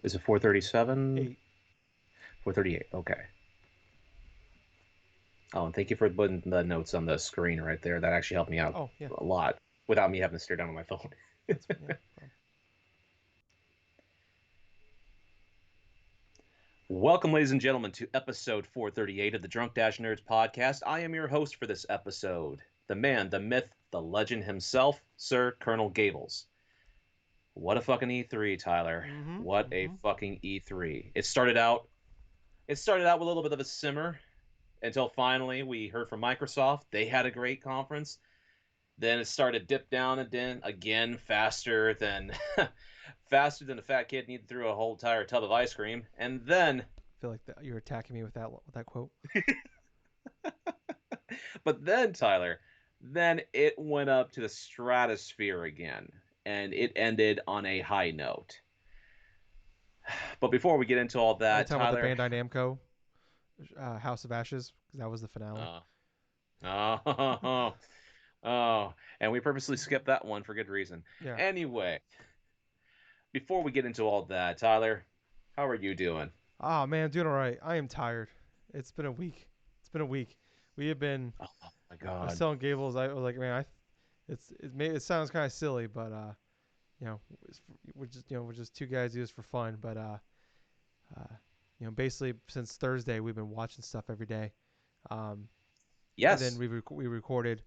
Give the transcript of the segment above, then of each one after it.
Is it 437? 8. 438. Okay. Oh, and thank you for putting the notes on the screen right there. That actually helped me out Oh, yeah. a lot without me having to stare down on my phone. That's yeah. Problem. Welcome, ladies and gentlemen, to episode 438 of the Drunk Dash Nerds podcast. I am your host for this episode, the man, the myth, the legend himself, Sir Colonel Gables. What a fucking E3, Tyler. Mhm. What a Mhm. fucking E3. It started out with a little bit of a simmer until finally we heard from Microsoft. They had a great conference. Then it started to dip down and then again faster than faster than a fat kid needed through a whole entire tub of ice cream. And then I feel like you're attacking me with that quote. but then Tyler, then it went up to the stratosphere again and it ended on a high note. But before we get into all Are you that, talking about the Tyler, Bandai Namco House of Ashes? Because that was the finale. uh, oh, oh, and we purposely skipped that one for good reason. Yeah. Anyway, before we get into all that, Tyler, how are you doing? Oh man, doing all right. I am tired. It's been a week. It's been a week. We have been. Oh my I was God. telling Gables. I was like, man, it sounds kind of silly, but you know, we're just two guys do this for fun, but uh, basically since Thursday we've been watching stuff every day. Um, and then Yes. we recorded.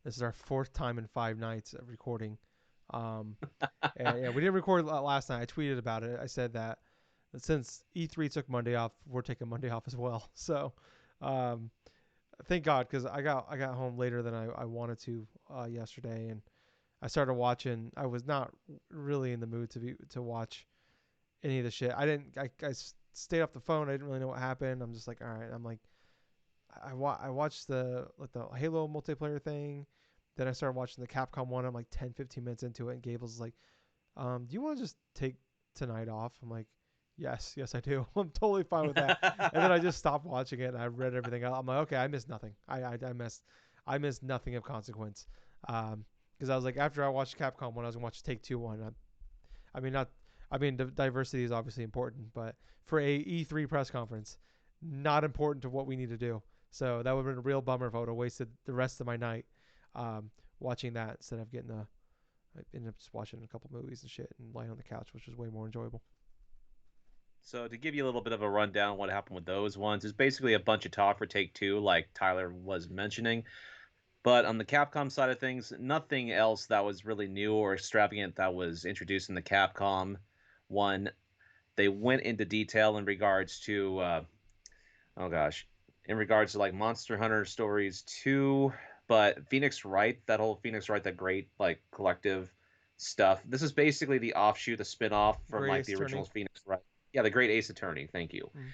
This is our fourth time in 5 nights of recording. Um, and yeah, we didn't record last night. I tweeted about it. I said that since E3 took Monday off, we're taking Monday off as well. So, um, thank God, because I got home later than I wanted to yesterday, and I started watching. I was not really in the mood to watch any of the shit. I stayed off the phone. I didn't really know what happened. I'm just like, all right. I'm like, I watched the Halo multiplayer thing. Then I started watching the Capcom one. I'm like 10, 15 minutes into it, and Gables is like, do you want to just take tonight off? I'm like, yes, I do. I'm totally fine with that. And then I just stopped watching it and I read everything out. I'm like, okay, I missed nothing. I missed nothing of consequence. Because I was like, after I watched Capcom one, I was gonna watch Take Two one. I mean, not. I mean, diversity is obviously important, but for a E3 press conference, not important to what we need to do. So that would have been a real bummer if I would have wasted the rest of my night um, watching that instead of getting a I ended up just watching a couple movies and shit and lying on the couch, which was way more enjoyable. So to give you a little bit of a rundown on what happened with those ones is basically a bunch of talk for Take Two, like Tyler was mentioning. But on the Capcom side of things, nothing else that was really new or extravagant that was introduced in the Capcom one. They went into detail in regards to oh gosh, in regards to like Monster Hunter Stories 2, but Phoenix Wright, that whole Phoenix Wright, that great like collective stuff. This is basically the offshoot, the spin-off from Great like Ace the original Attorney. Phoenix Wright. Yeah, the Great Ace Attorney. Thank you. Mm.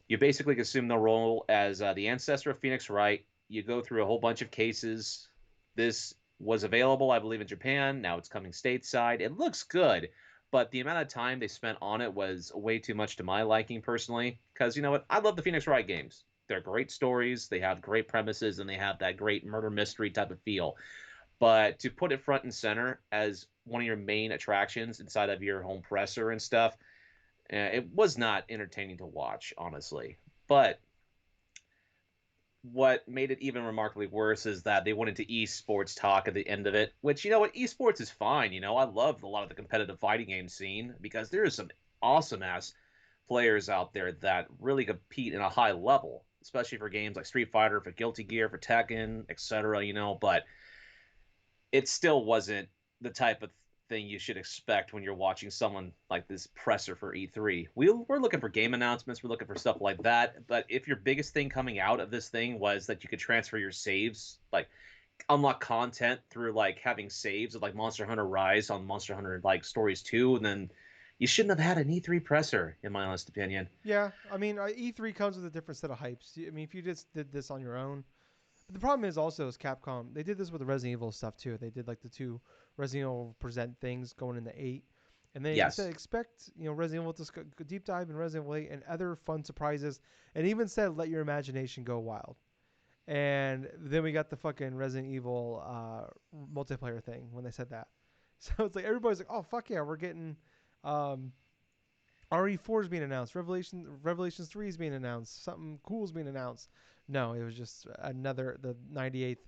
You basically assume the role as the ancestor of Phoenix Wright. You go through a whole bunch of cases. This was available, I believe, in Japan. Now it's coming stateside. It looks good, but the amount of time they spent on it was way too much to my liking personally. Because you know what? I love the Phoenix Wright games. They're great stories. They have great premises, and they have that great murder mystery type of feel. But to put it front and center as one of your main attractions inside of your home presser and stuff, it was not entertaining to watch, honestly. But what made it even remarkably worse is that they went into esports talk at the end of it, which, you know what, esports is fine. You know, I love a lot of the competitive fighting game scene because there is some awesome ass players out there that really compete in a high level, especially for games like Street Fighter, for Guilty Gear, for Tekken, etc. You know, but it still wasn't the type of thing you should expect when you're watching someone like this presser for E3. We're looking for game announcements, we're looking for stuff like that. But if your biggest thing coming out of this thing was that you could transfer your saves, like unlock content through like having saves of like Monster Hunter Rise on Monster Hunter like Stories 2, and then you shouldn't have had an E3 presser, in my honest opinion. Yeah, I mean, E3 comes with a different set of hypes. I mean, if you just did this on your own, but the problem is also is Capcom. They did this with the Resident Evil stuff too. They did like the two Resident Evil present things going into eight, and they said Yes. expect Resident Evil to go deep dive in Resident Evil 8 and other fun surprises, and even said let your imagination go wild. And then we got the fucking Resident Evil multiplayer thing when they said that. So it's like everybody's like, oh fuck yeah, we're getting um, RE4 is being announced. Revelations 3 is being announced. Something cool is being announced. No, it was just the 98th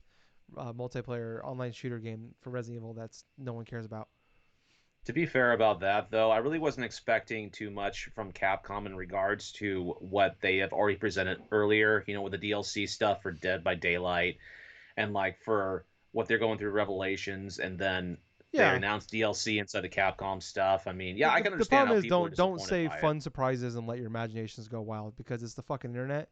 multiplayer online shooter game for Resident Evil that's no one cares about. To be fair about that, though, I really wasn't expecting too much from Capcom in regards to what they have already presented earlier, with the DLC stuff for Dead by Daylight and like for what they're going through Revelations, and then they Yeah. announced DLC inside the Capcom stuff. I mean, The, yeah, I the, can the understand problem how is people are don't disappointed say by it. fun surprises and let your imaginations go wild because it's the fucking internet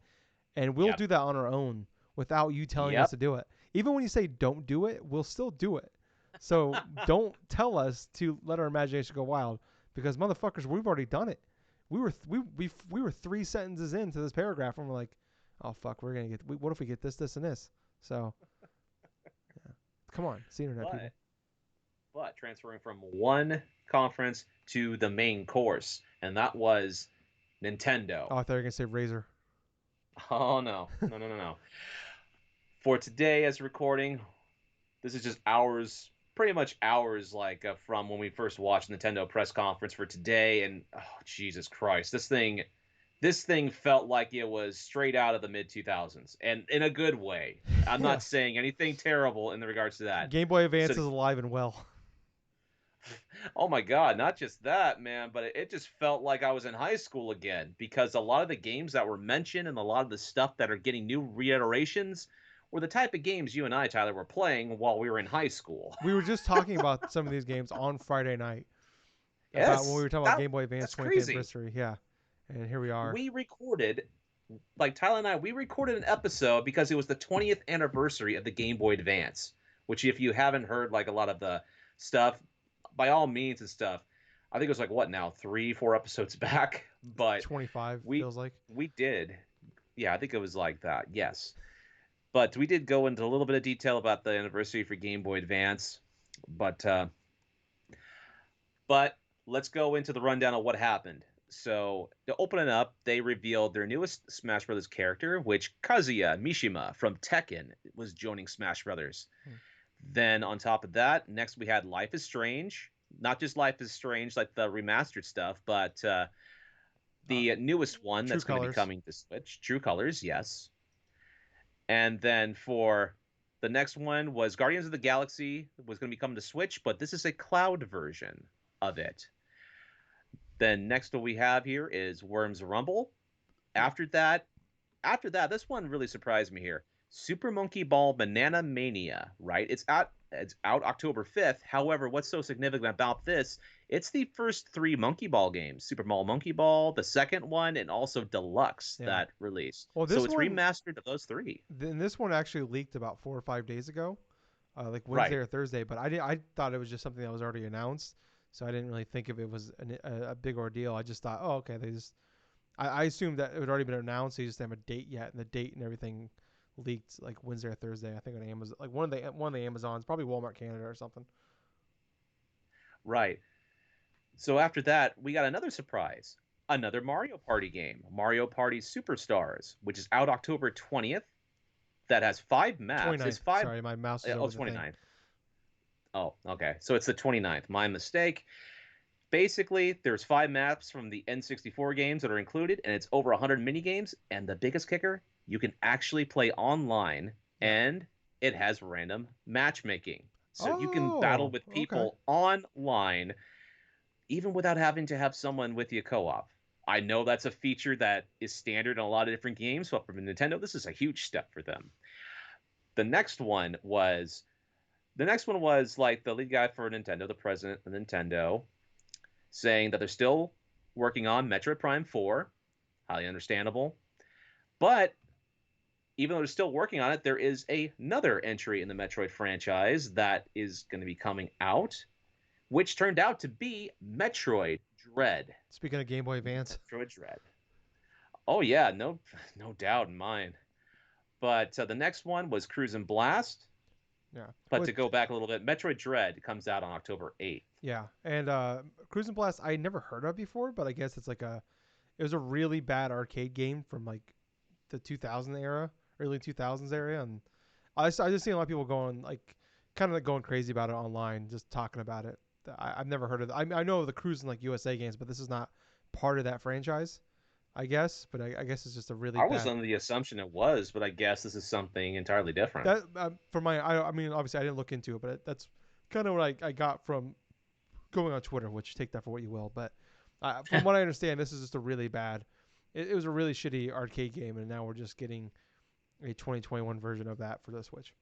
and we'll Yep. do that on our own without you telling us Yep. to do it. Even when you say don't do it, we'll still do it. So don't tell us to let our imagination go wild because motherfuckers, we've already done it. We were 3 sentences into this paragraph and we're like, oh fuck, what if we get this, this, and this? So yeah. Come on, it's the internet, people. But transferring from one conference to the main course, and that was Nintendo. Oh, I thought you were gonna say Razor. Oh no, no, no, no, no. For today, as recording, this is just hours, pretty much hours, like from when we first watched Nintendo press conference for today, and oh Jesus Christ, this thing felt like it was straight out of the mid 2000s, and in a good way. I'm Yeah. not saying anything terrible in regards to that. Game Boy Advance So is alive and well. oh my God, not just that, man, but it just felt like I was in high school again because a lot of the games that were mentioned and a lot of the stuff that are getting new reiterations were the type of games you and I, Tyler, were playing while we were in high school. We were just talking about some of these games on Friday night about when we Yes, were talking about that Game Boy Advance that's 20th crazy. anniversary. Yeah, and here we are. We recorded, like Tyler and I, we recorded an episode because it was the 20th anniversary of the Game Boy Advance, which if you haven't heard like a lot of the stuff, by all means and stuff, I think it was like what now, 3, 4 episodes back, but 25 we feels like. we did. Yeah, I think it was like that. Yes. But we did go into a little bit of detail about the anniversary for Game Boy Advance, but but let's go into the rundown of what happened. So to open it up, they revealed their newest Smash Brothers character, which Kazuya Mishima from Tekken was joining Smash Brothers. Hmm. Then on top of that, next we had Life is Strange. Not just Life is Strange, like the remastered stuff, but the newest one True that's going to be Colors. coming to Switch, True Colors, yes. And then for the next one was Guardians of the Galaxy was going to be coming to Switch, but this is a cloud version of it. Then next one we have here is Worms Rumble. After that, this one really surprised me here. Super Monkey Ball Banana Mania, right? It's out October 5th. However, what's so significant about this, it's the first 3 Monkey Ball games. Super Ball Monkey Ball, the second one, and also Deluxe Yeah. that release. Well, So this it's one, remastered of those 3. then this one actually leaked about 4 or 5 days ago, like Wednesday Right. or Thursday. But I thought it was just something that was already announced, so I didn't really think of it was a big ordeal. I just thought, oh, okay, I assumed that it had already been announced. They just didn't have a date yet, and the date and everything leaked like Wednesday or Thursday. I think on Amazon, like one of the Amazons, probably Walmart Canada or something. Right. So after that, we got another surprise. Another Mario Party game, Mario Party Superstars, which is out October 20th. That has 5 maps. It's 29th. 5. Sorry, my mouse is Oh, over the thing. 29th. Oh, okay. So it's the 29th. My mistake. Basically, there's 5 maps from the N64 games that are included, and it's over 100 mini games. And the biggest kicker, you can actually play online, Yeah. and it has random matchmaking. So you can battle Oh, with okay. people online, even without having to have someone with you co-op. I know that's a feature that is standard in a lot of different games, but for Nintendo, this is a huge step for them. The next one was like the lead guy for Nintendo, the president of Nintendo, saying that they're still working on Metroid Prime 4. Highly understandable. But even though they're still working on it, there is another entry in the Metroid franchise that is going to be coming out, which turned out to be Metroid Dread. Speaking of Game Boy Advance, Metroid Dread. Oh yeah, no doubt in mine. But the next one was Cruise and Blast. yeah. But to Which go back a little bit, Metroid Dread comes out on October 8th. yeah, and Cruise and Blast I never heard of before, but I guess it was a really bad arcade game from like the 2000 era, early 2000s area, and I just seen a lot of people going like kind of like going crazy about it online, just talking about it. I've never heard of it. I know the Cruise and like USA games, but this is not part of that franchise, I guess. But I guess it's just a really I was bad. under the assumption it was, but I guess this is something entirely different. That for my, I mean, obviously I didn't look into it, but that's kind of what I got from going on Twitter. Which take that for what you will. But from what I understand, this is just a really bad. It was a really shitty arcade game, and now we're just getting a 2021 version of that for the Switch.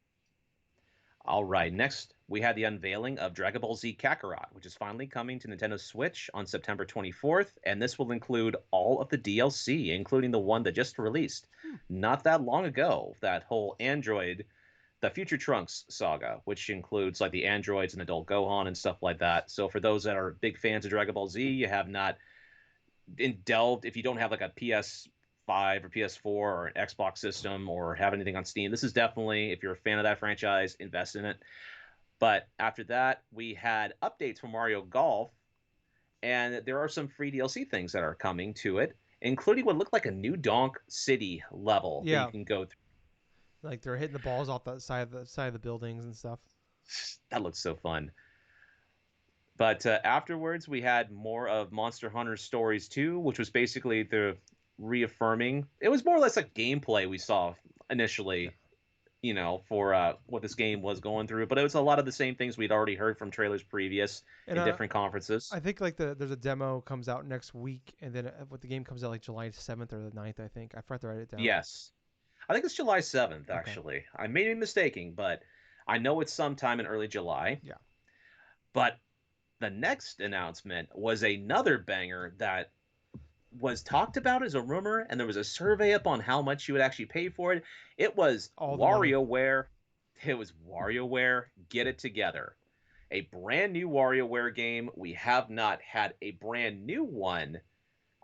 All right, next we had the unveiling of Dragon Ball Z Kakarot, which is finally coming to Nintendo Switch on September 24th, and this will include all of the DLC, including the one that just released not that long ago, that whole Android, the Future Trunks saga, which includes like the androids and adult Gohan and stuff like that. So for those that are big fans of Dragon Ball Z, you have not delved, if you don't have like a PS5 or PS4 or an Xbox system or have anything on Steam, this is definitely, if you're a fan of that franchise, invest in it. But after that, we had updates for Mario Golf, and there are some free DLC things that are coming to it, including what looked like a new Donk City level that you Yeah, can go through. like they're hitting the balls off the side of the buildings and stuff. That looks so fun. But afterwards, we had more of Monster Hunter Stories 2, which was basically the reaffirming. It was more or less a gameplay we saw initially, for what this game was going through. But it was a lot of the same things we'd already heard from trailers previous And in different conferences. I think like there's a demo comes out next week, and then what the game comes out like July 7th or the 9th, I think. I forgot to write it down. Yes. I think it's July 7th, Okay. actually. I may be mistaken, but I know it's sometime in early July. Yeah. But the next announcement was another banger that was talked about as a rumor, and there was a survey up on how much you would actually pay for it. It was All the money. WarioWare. It was WarioWare Get It Together. A brand new WarioWare game. We have not had a brand new one,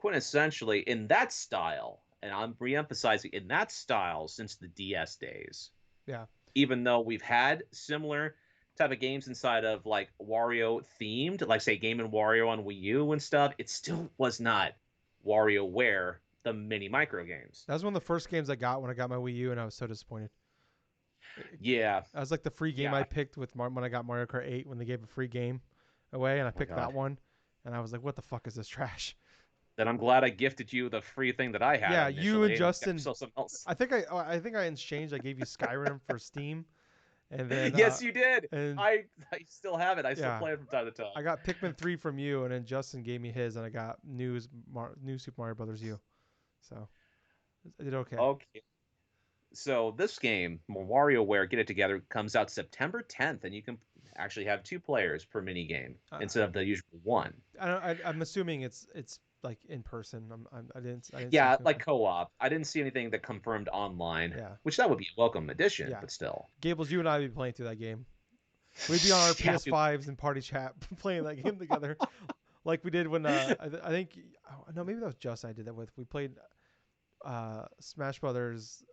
quintessentially, in that style. And I'm re-emphasizing in that style since the DS days. Yeah. Even though we've had similar type of games inside of like Wario themed, like say Game and Wario on Wii U and stuff, it still was not WarioWare, the mini micro games. That was one of the first games I got when I got my Wii U, and I was so disappointed. Yeah. That was like the free game Yeah. I picked with when I got Mario Kart 8 when they gave a free game away, and I Oh my picked that God. one, and I was like, "What the fuck is this trash?" Then I'm glad I gifted you the free thing that I had Yeah, you and initially. Justin. Got yourself something else. I think I exchanged. I gave you Skyrim for Steam, and then Yes, you did. and I still have it. I still yeah, play it from time to time. I got Pikmin 3 from you, and then Justin gave me his, and I got New Super Mario Brothers U. So I did okay. Okay. So this game, WarioWare Get It Together, comes out September 10th, and you can actually have 2 players per mini game instead of the usual one. I'm assuming it's like in person. I didn't see Yeah, anything. like co-op. I didn't see anything that confirmed online, Yeah, which that would be a welcome addition, yeah. but still. Gables, you and I would be playing through that game. We'd be on our Yeah, PS5s and party chat playing that game together, like we did when I think no, maybe that was Justin I did that with. We played Smash Brothers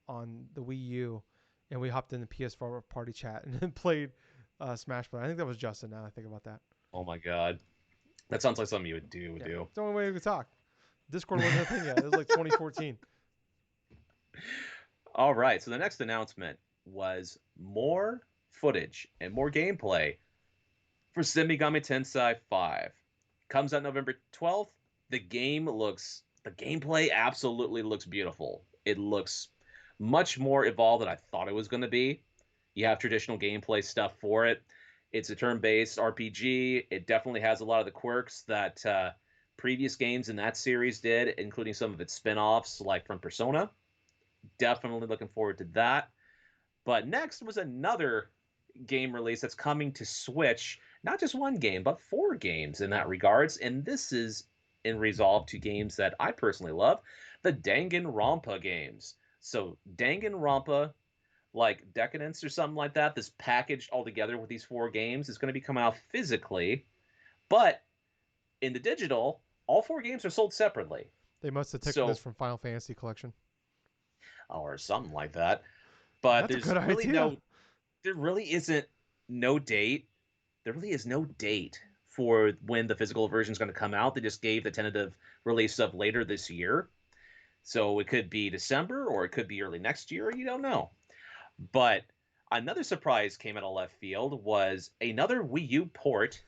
on the Wii U, and we hopped in the PS4 party chat and then played Smash Brothers. I think that was Justin. Now that I think about that. oh my God. That sounds like something you would do. Yeah, it's the only way we could talk. Discord wasn't a thing yet. It was like 2014. All right, so the next announcement was more footage and more gameplay for Shin Megami Tensei 5. Comes out November 12th. The gameplay absolutely looks beautiful. It looks much more evolved than I thought it was going to be. You have traditional gameplay stuff for it. It's a turn-based RPG. It definitely has a lot of the quirks that previous games in that series did, including some of its spin-offs, like from Persona. Definitely looking forward to that. But next was another game release that's coming to Switch. Not just one game, but 4 games in that regards. And this is in resolve to games that I personally love, the Danganronpa games. So Danganronpa, like Decadence or something like that, this packaged all together with these 4 games is going to be coming out physically, but in the digital, all 4 games are sold separately. They must have taken So, this from Final Fantasy Collection. or something like that. But That's a there's good really idea. there really isn't no date. There really is no date for when the physical version is going to come out. They just gave the tentative release of later this year. So it could be December or it could be early next year. You don't know. But another surprise came out of left field was another Wii U port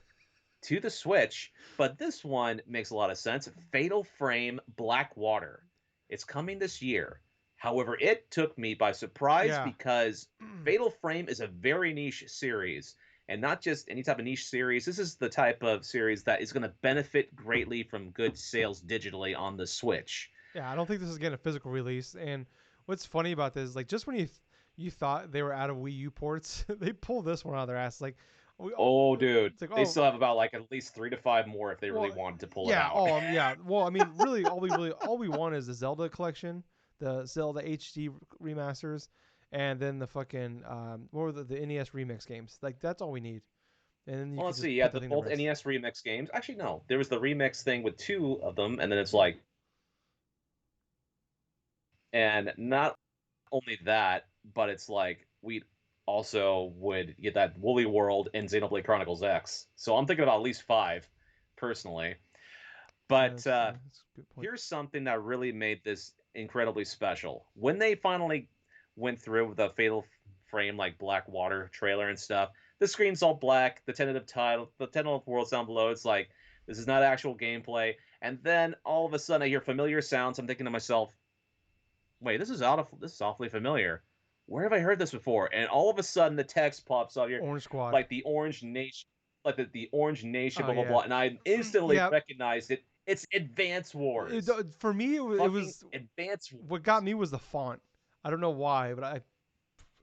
to the Switch, but this one makes a lot of sense. Fatal Frame Blackwater. It's coming this year. However, it took me by surprise Yeah. because Fatal Frame is a very niche series, and not just any type of niche series. This is the type of series that is going to benefit greatly from good sales digitally on the Switch. Yeah, I don't think this is getting a physical release. And what's funny about this is like just when you thought they were out of Wii U ports, they pull this one out of their ass. Like, Oh, dude, it's like they oh still have about like at least 3 to 5 more if they really well wanted to pull it yeah out. yeah well I mean really all we want is the Zelda collection, the Zelda HD remasters, and then the fucking what were the NES remix games. Like that's all we need, and then you Well, could let's see. just Yeah, put the the thing to both rest. NES remix games. Actually, no, there was the remix thing with two of them, and then it's like, and not only that, but it's like we also would get that Woolly World and Xenoblade Chronicles X. So I'm thinking about at least five, personally. But That's a good point. here's something that really made this incredibly special. When they finally went through with the Fatal Frame like Blackwater trailer and stuff, the screen's all black, the tentative title, the tentative world's down below. It's like this is not actual gameplay. And then all of a sudden I hear familiar sounds. I'm thinking to myself, wait, this is awfully familiar. Where have I heard this before? And all of a sudden the text pops up here, Orange Squad. like the Orange Nation, like the Orange Nation, Oh blah blah yeah. blah, and I instantly Yeah. recognized it. It's Advance Wars. For me, it Fucking was Advance what got Wars. me was the font. I don't know why, but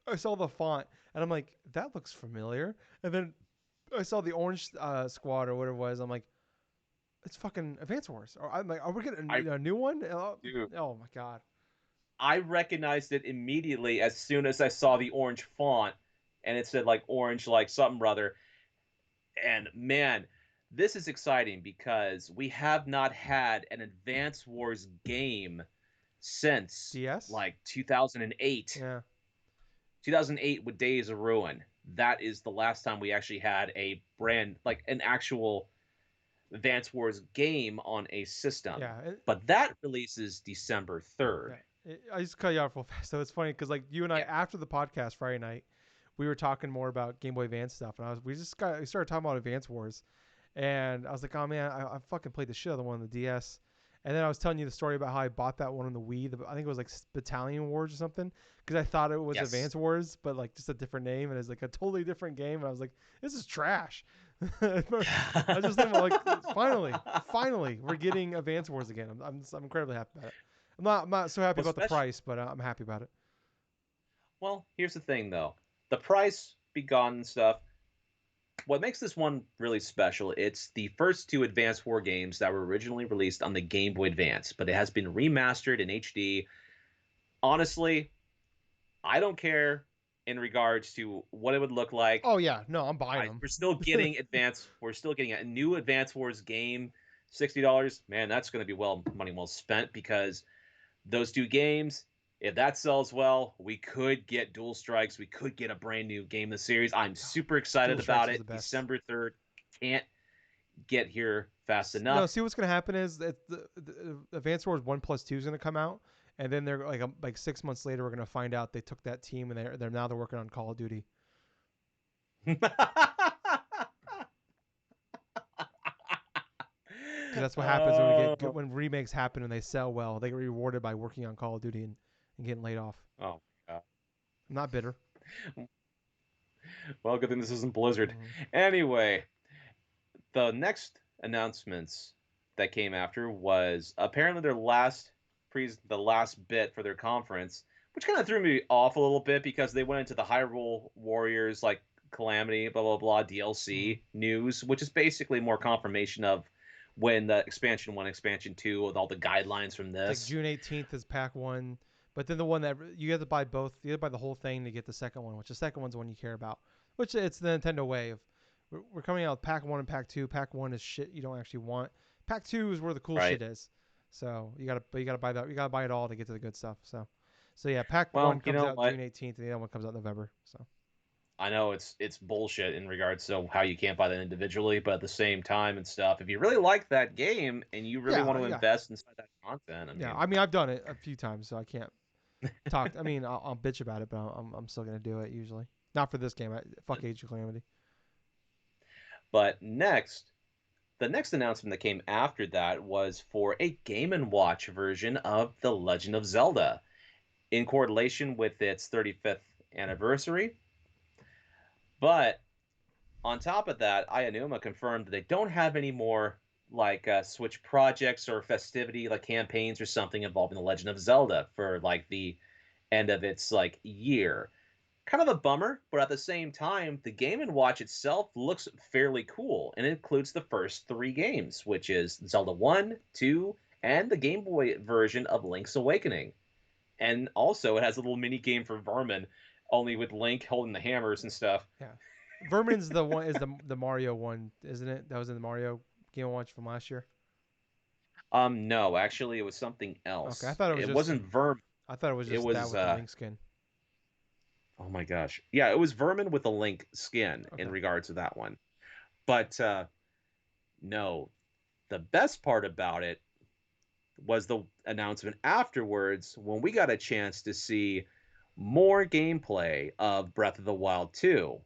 I saw the font and I'm like, that looks familiar. And then I saw the Orange Squad or whatever it was. I'm like, it's fucking Advance Wars. I'm like, are we I getting a new one? do. Oh my god. I recognized it immediately as soon as I saw the orange font, and it said like orange, like something brother. And man, this is exciting because we have not had an Advance Wars game since DS? like 2008. Yeah. 2008 with Days of Ruin. That is the last time we actually had a brand like an actual Advance Wars game on a system. Yeah. But that releases December Yeah. 3rd. I just cut you off real fast. So it's funny because like you and I Yeah. after the podcast Friday night, we were talking more about Game Boy Advance stuff, and we started talking about Advance Wars, and I was like, oh man, I fucking played the shit out of the one on the DS, and then I was telling you the story about how I bought that one on the Wii. I think it was like Battalion Wars or something, because I thought it was Yes. Advance Wars, but like just a different name, and it's like a totally different game, and I was like, this is trash. I just think like finally, we're getting Advance Wars again. I'm incredibly happy about it. I'm not so happy Well, about the especially, price, but I'm happy about it. well, here's the thing though. The price be gone and stuff. What makes this one really special, it's the first two Advance War games that were originally released on the Game Boy Advance, but it has been remastered in HD. Honestly, I don't care in regards to what it would look like. Oh yeah, no, I'm buying them. We're still getting We're still getting a new Advance Wars game, $60. Man, that's going to be money well spent because those two games, if that sells well, we could get Dual Strikes. We could get a brand new game in the series. I'm super Dual excited Strikes about is the it. best. December 3rd. Can't get here fast No, enough. see what's gonna happen is that the Advance Wars 1+2 is gonna come out, and then they're like 6 months later we're gonna find out they took that team and they're working on Call of Duty. Because that's what happens when we get oh, good, when remakes happen and they sell well. They get rewarded by working on Call of Duty and getting laid off. oh my I'm not bitter. god. Well, good thing this isn't Blizzard. Mm-hmm. Anyway, the next announcements that came after was apparently the last bit for their conference, which kind of threw me off a little bit because they went into the Hyrule Warriors like Calamity blah blah blah Mm-hmm. DLC news, which is basically more confirmation of when the expansion 1, expansion 2 with all the guidelines from It's like this. June 18th is pack one, but then the one that you have to buy both. You have to buy the whole thing to get the second one, which the second one's the one you care about. Which it's the Nintendo way of we're coming out with pack one and pack two. Pack one is shit you don't actually want. Pack two is where the cool Right. shit is. So you gotta buy that. You gotta buy it all to get to the good stuff. So yeah, pack one Well, you comes know out what? June 18th, and the other one comes out November. So I know it's bullshit in regards to how you can't buy that individually, but at the same time and stuff, if you really like that game and you really want to yeah. invest inside that content, I Yeah, mean, I mean I've done it a few times, so I can't talk. I mean I'll bitch about it, but I'm still gonna do it usually. Not for this game. Fuck Age of Calamity. but next, the next announcement that came after that was for a Game& and Watch version of The Legend of Zelda. In correlation with its 35th anniversary. But on top of that, Aonuma confirmed that they don't have any more like Switch projects or festivity like campaigns or something involving The Legend of Zelda for like the end of its like year. Kind of a bummer, but at the same time, the Game& and Watch itself looks fairly cool and it includes the first three games, which is Zelda 1, 2, and the Game Boy version of Link's Awakening. And also, it has a little mini game for Vermin, only with Link holding the hammers and stuff. Yeah, Vermin's the one is the Mario one, isn't it? That was in the Mario Game & Watch from last year. No, actually, it was something Okay, I else. thought it was It just wasn't Vermin. I thought it was It just that was with the Link skin. oh my gosh, yeah, it was Vermin with a Link skin in Okay. regards to that one. But no, the best part about it was the announcement afterwards when we got a chance to see more gameplay of Breath of the Wild 2.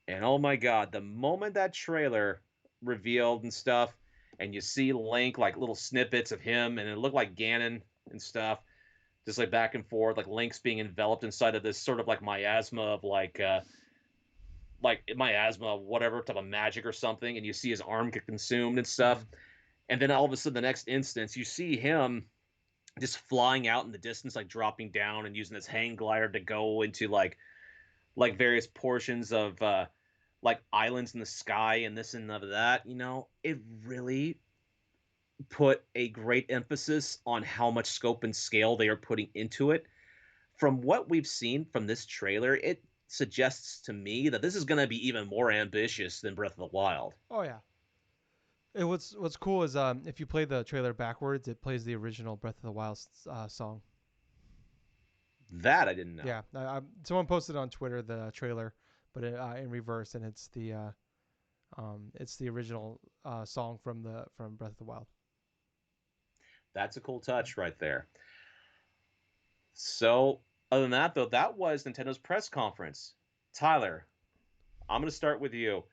And oh my god, the moment that trailer revealed and stuff, and you see Link like little snippets of him, and it looked like Ganon and stuff, just like back and forth, like Link's being enveloped inside of this sort of like miasma of like miasma, whatever type of magic or something, and you see his arm get consumed and Mm-hmm. stuff, and then all of a sudden the next instance you see him just flying out in the distance, like dropping down and using his hang glider to go into like various portions of like islands in the sky and this and of that, it really put a great emphasis on how much scope and scale they are putting into it. From what we've seen from this trailer, it suggests to me that this is going to be even more ambitious than Breath of the Wild. Oh yeah. And what's cool is if you play the trailer backwards, it plays the original Breath of the Wild song. That I didn't know. Yeah, someone posted on Twitter the trailer, but in reverse, and it's the original song from Breath of the Wild. That's a cool touch right there. So, other than that, though, that was Nintendo's press conference. Tyler, I'm going to start with you.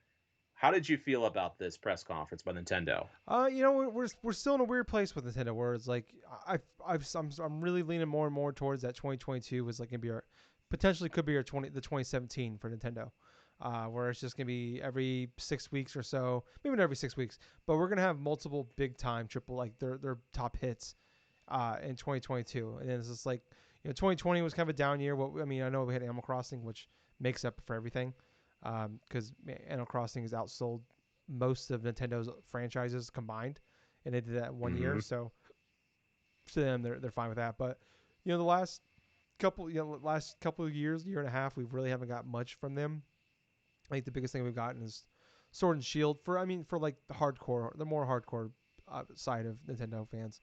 How did you feel about this press conference by Nintendo? We're still in a weird place with Nintendo, where it's like I'm really leaning more and more towards that 2022 was like gonna be our potentially could be our 2017 for Nintendo, where it's just gonna be every 6 weeks or so, maybe not every 6 weeks, but we're gonna have multiple big time triple like their top hits, in 2022, and then it's just like 2020 was kind of a down year. What I mean, I know we had Animal Crossing, which makes up for everything, because Animal Crossing has outsold most of Nintendo's franchises combined, and they did that one year. Mm-hmm. So to them, they're fine with that. But the last couple of years, year and a half, we really haven't got much from them. I think the biggest thing we've gotten is Sword and Shield for like the more hardcore side of Nintendo fans.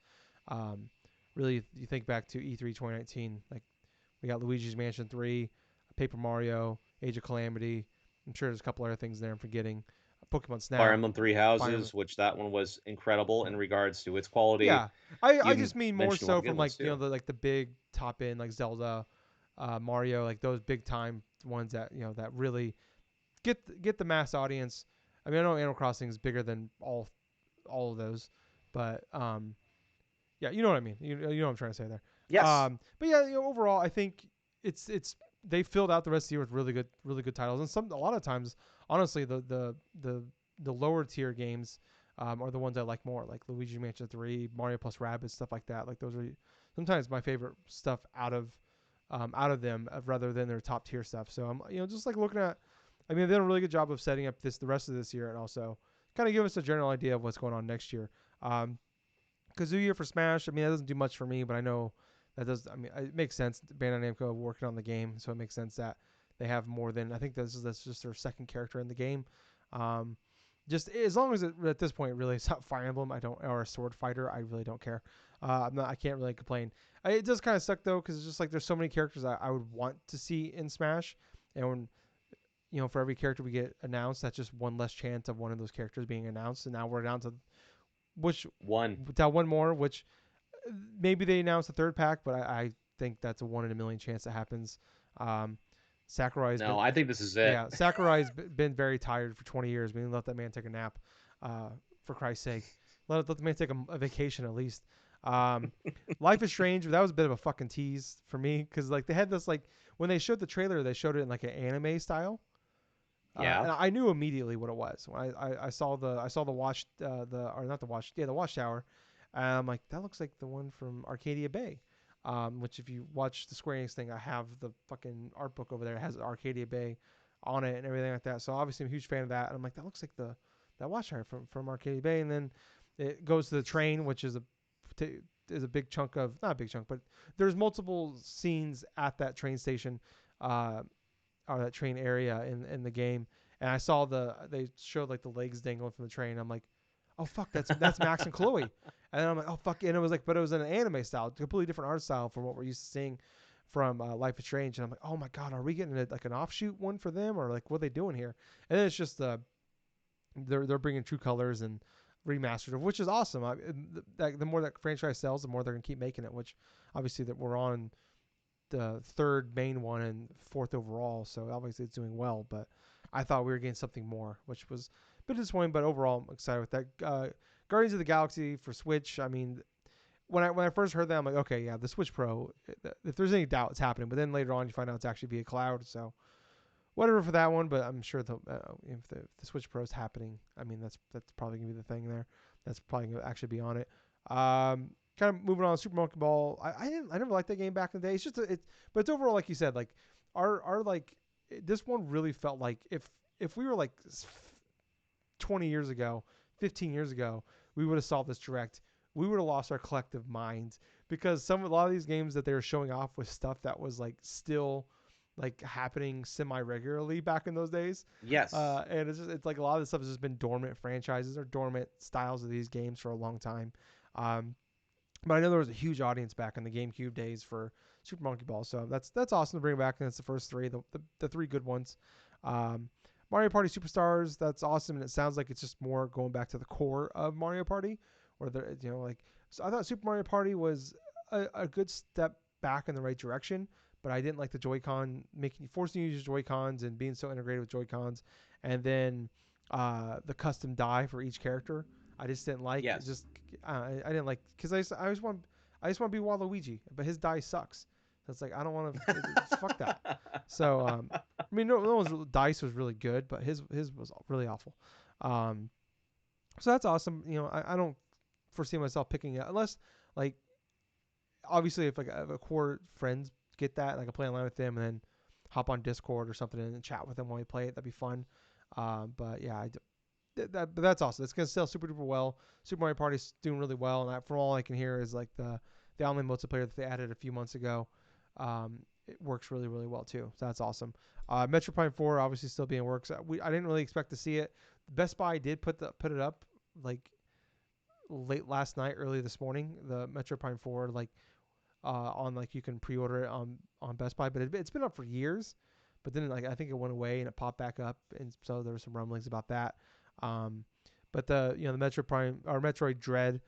Um, Really, you think back to E3 2019, like we got Luigi's Mansion 3, Paper Mario, Age of Calamity. I'm sure there's a couple other things there I'm forgetting. Pokemon Fire Snap, Emblem Three Fire. Houses, which that one was incredible Yeah, in regards to its quality. yeah. I You just mean more mentioned a lot so of good from like ones too. the big top end like Zelda, Mario, like those big time ones that that really get the mass audience. I mean, I know Animal Crossing is bigger than all of those, but yeah, you know what I mean. You know what I'm trying to say there. Yes, But yeah, overall, I think it's they filled out the rest of the year with really good titles, and a lot of times, honestly, the lower tier games are the ones I like more, like Luigi Mansion 3, Mario plus Rabbids, stuff like that. Like those are sometimes my favorite stuff out of them rather than their top tier stuff. So I'm just like looking at. I mean, they've done a really good job of setting up the rest of this year, and also kind of give us a general idea of what's going on next year. Kazuya for Smash. I mean, that doesn't do much for me, but I know that does. I mean, it makes sense. Bandai Namco working on the game, so it makes sense that they have more than. I think that's just their second character in the game. Um, just as long as at this point really it's not Fire Emblem, I don't or a sword fighter, I really don't care. I can't really complain. It does kind of suck though because it's just like there's so many characters I would want to see in Smash, and when for every character we get announced, that's just one less chance of one of those characters being announced, and now we're down to which one. without one more, which maybe they announce a third pack, but I think that's a 1 in a million chance that happens. Um, Sakurai's No, been I think this is it. yeah, Sakurai's been very tired for 20 years. We didn't let that man take a nap. Uh, for Christ's sake, let the man take a vacation at least. Um, Life is Strange. That was a bit of a fucking tease for me because like they had this like when they showed the trailer, they showed it in like an anime style. Yeah. And I knew immediately what it was when I saw the watch the or not the watch the watchtower. I'm like that looks like the one from Arcadia Bay, which if you watch the Square Enix thing, I have the fucking art book over there. It has Arcadia Bay on it and everything like that. So obviously I'm a huge fan of that. And I'm like that looks like the that watchtower from Arcadia Bay. And then it goes to the train, which is a big chunk of not a big chunk, but there's multiple scenes at that train station. Uh, or that train area in the game. And I saw they showed like the legs dangling from the train. I'm like, oh fuck, that's Max and Chloe. And then I'm like, oh fuck, and it was like, but it was in an anime style, completely different art style from what we're used to seeing from Life is Strange. And I'm like, oh my god, are we getting like an offshoot one for them, or like what are they doing here? And then it's just they're bringing true colors and remastered, which is awesome. The more that franchise sells, the more they're gonna keep making it. Which obviously that we're on the third main one and fourth overall, so obviously it's doing well. But I thought we were getting something more, which was a bit disappointing. But overall, I'm excited with that. Guardians of the Galaxy for Switch. I mean, when I first heard that, I'm like, okay, yeah, the Switch Pro. If there's any doubt, it's happening. But then later on, you find out it's actually via cloud. So whatever for that one. But I'm sure if the Switch Pro is happening, I mean that's probably gonna be the thing there. That's probably gonna actually be on it. Kind of moving on, Super Monkey Ball. I never liked that game back in the day. It's just but it's overall like you said, like our like this one really felt like if we were like 20 years ago, 15 years ago, we would have solved this direct. We would have lost our collective minds because a lot of these games that they were showing off was stuff that was like still like happening semi regularly back in those days. Yes. And it's like a lot of this stuff has just been dormant franchises or dormant styles of these games for a long time. Um, but I know there was a huge audience back in the GameCube days for Super Monkey Ball, so that's awesome to bring back. And it's the first three, the three good ones. Um, Mario Party Superstars, that's awesome, and it sounds like it's just more going back to the core of Mario Party, where there, like. So I thought Super Mario Party was a good step back in the right direction, but I didn't like the Joy-Con forcing you to use Joy-Cons and being so integrated with Joy-Cons, and then the custom die for each character. I just didn't like. It's Yes. just I didn't like because I just want to be Waluigi, but his die sucks. So it's like I don't want to fuck that. So I mean, no one's dice was really good, but his was really awful. Um, so that's awesome. I don't foresee myself picking it unless like obviously if like a core friends get that, like I play online with them and then hop on Discord or something and chat with them while we play it. That'd be fun. But yeah, but that's awesome. It's gonna sell super duper well. Super Mario Party's doing really well, and from all I can hear is like the online multiplayer that they added a few months ago. It works really really well too. So that's awesome. Metro Prime 4 obviously still being works. I didn't really expect to see it. Best Buy did put it up like late last night, early this morning. The Metro Prime 4 like on like you can pre-order it on Best Buy, but it's been up for years. But then like I think it went away and it popped back up, and so there were some rumblings about that. Um, but the Metro Prime or Metroid Dread,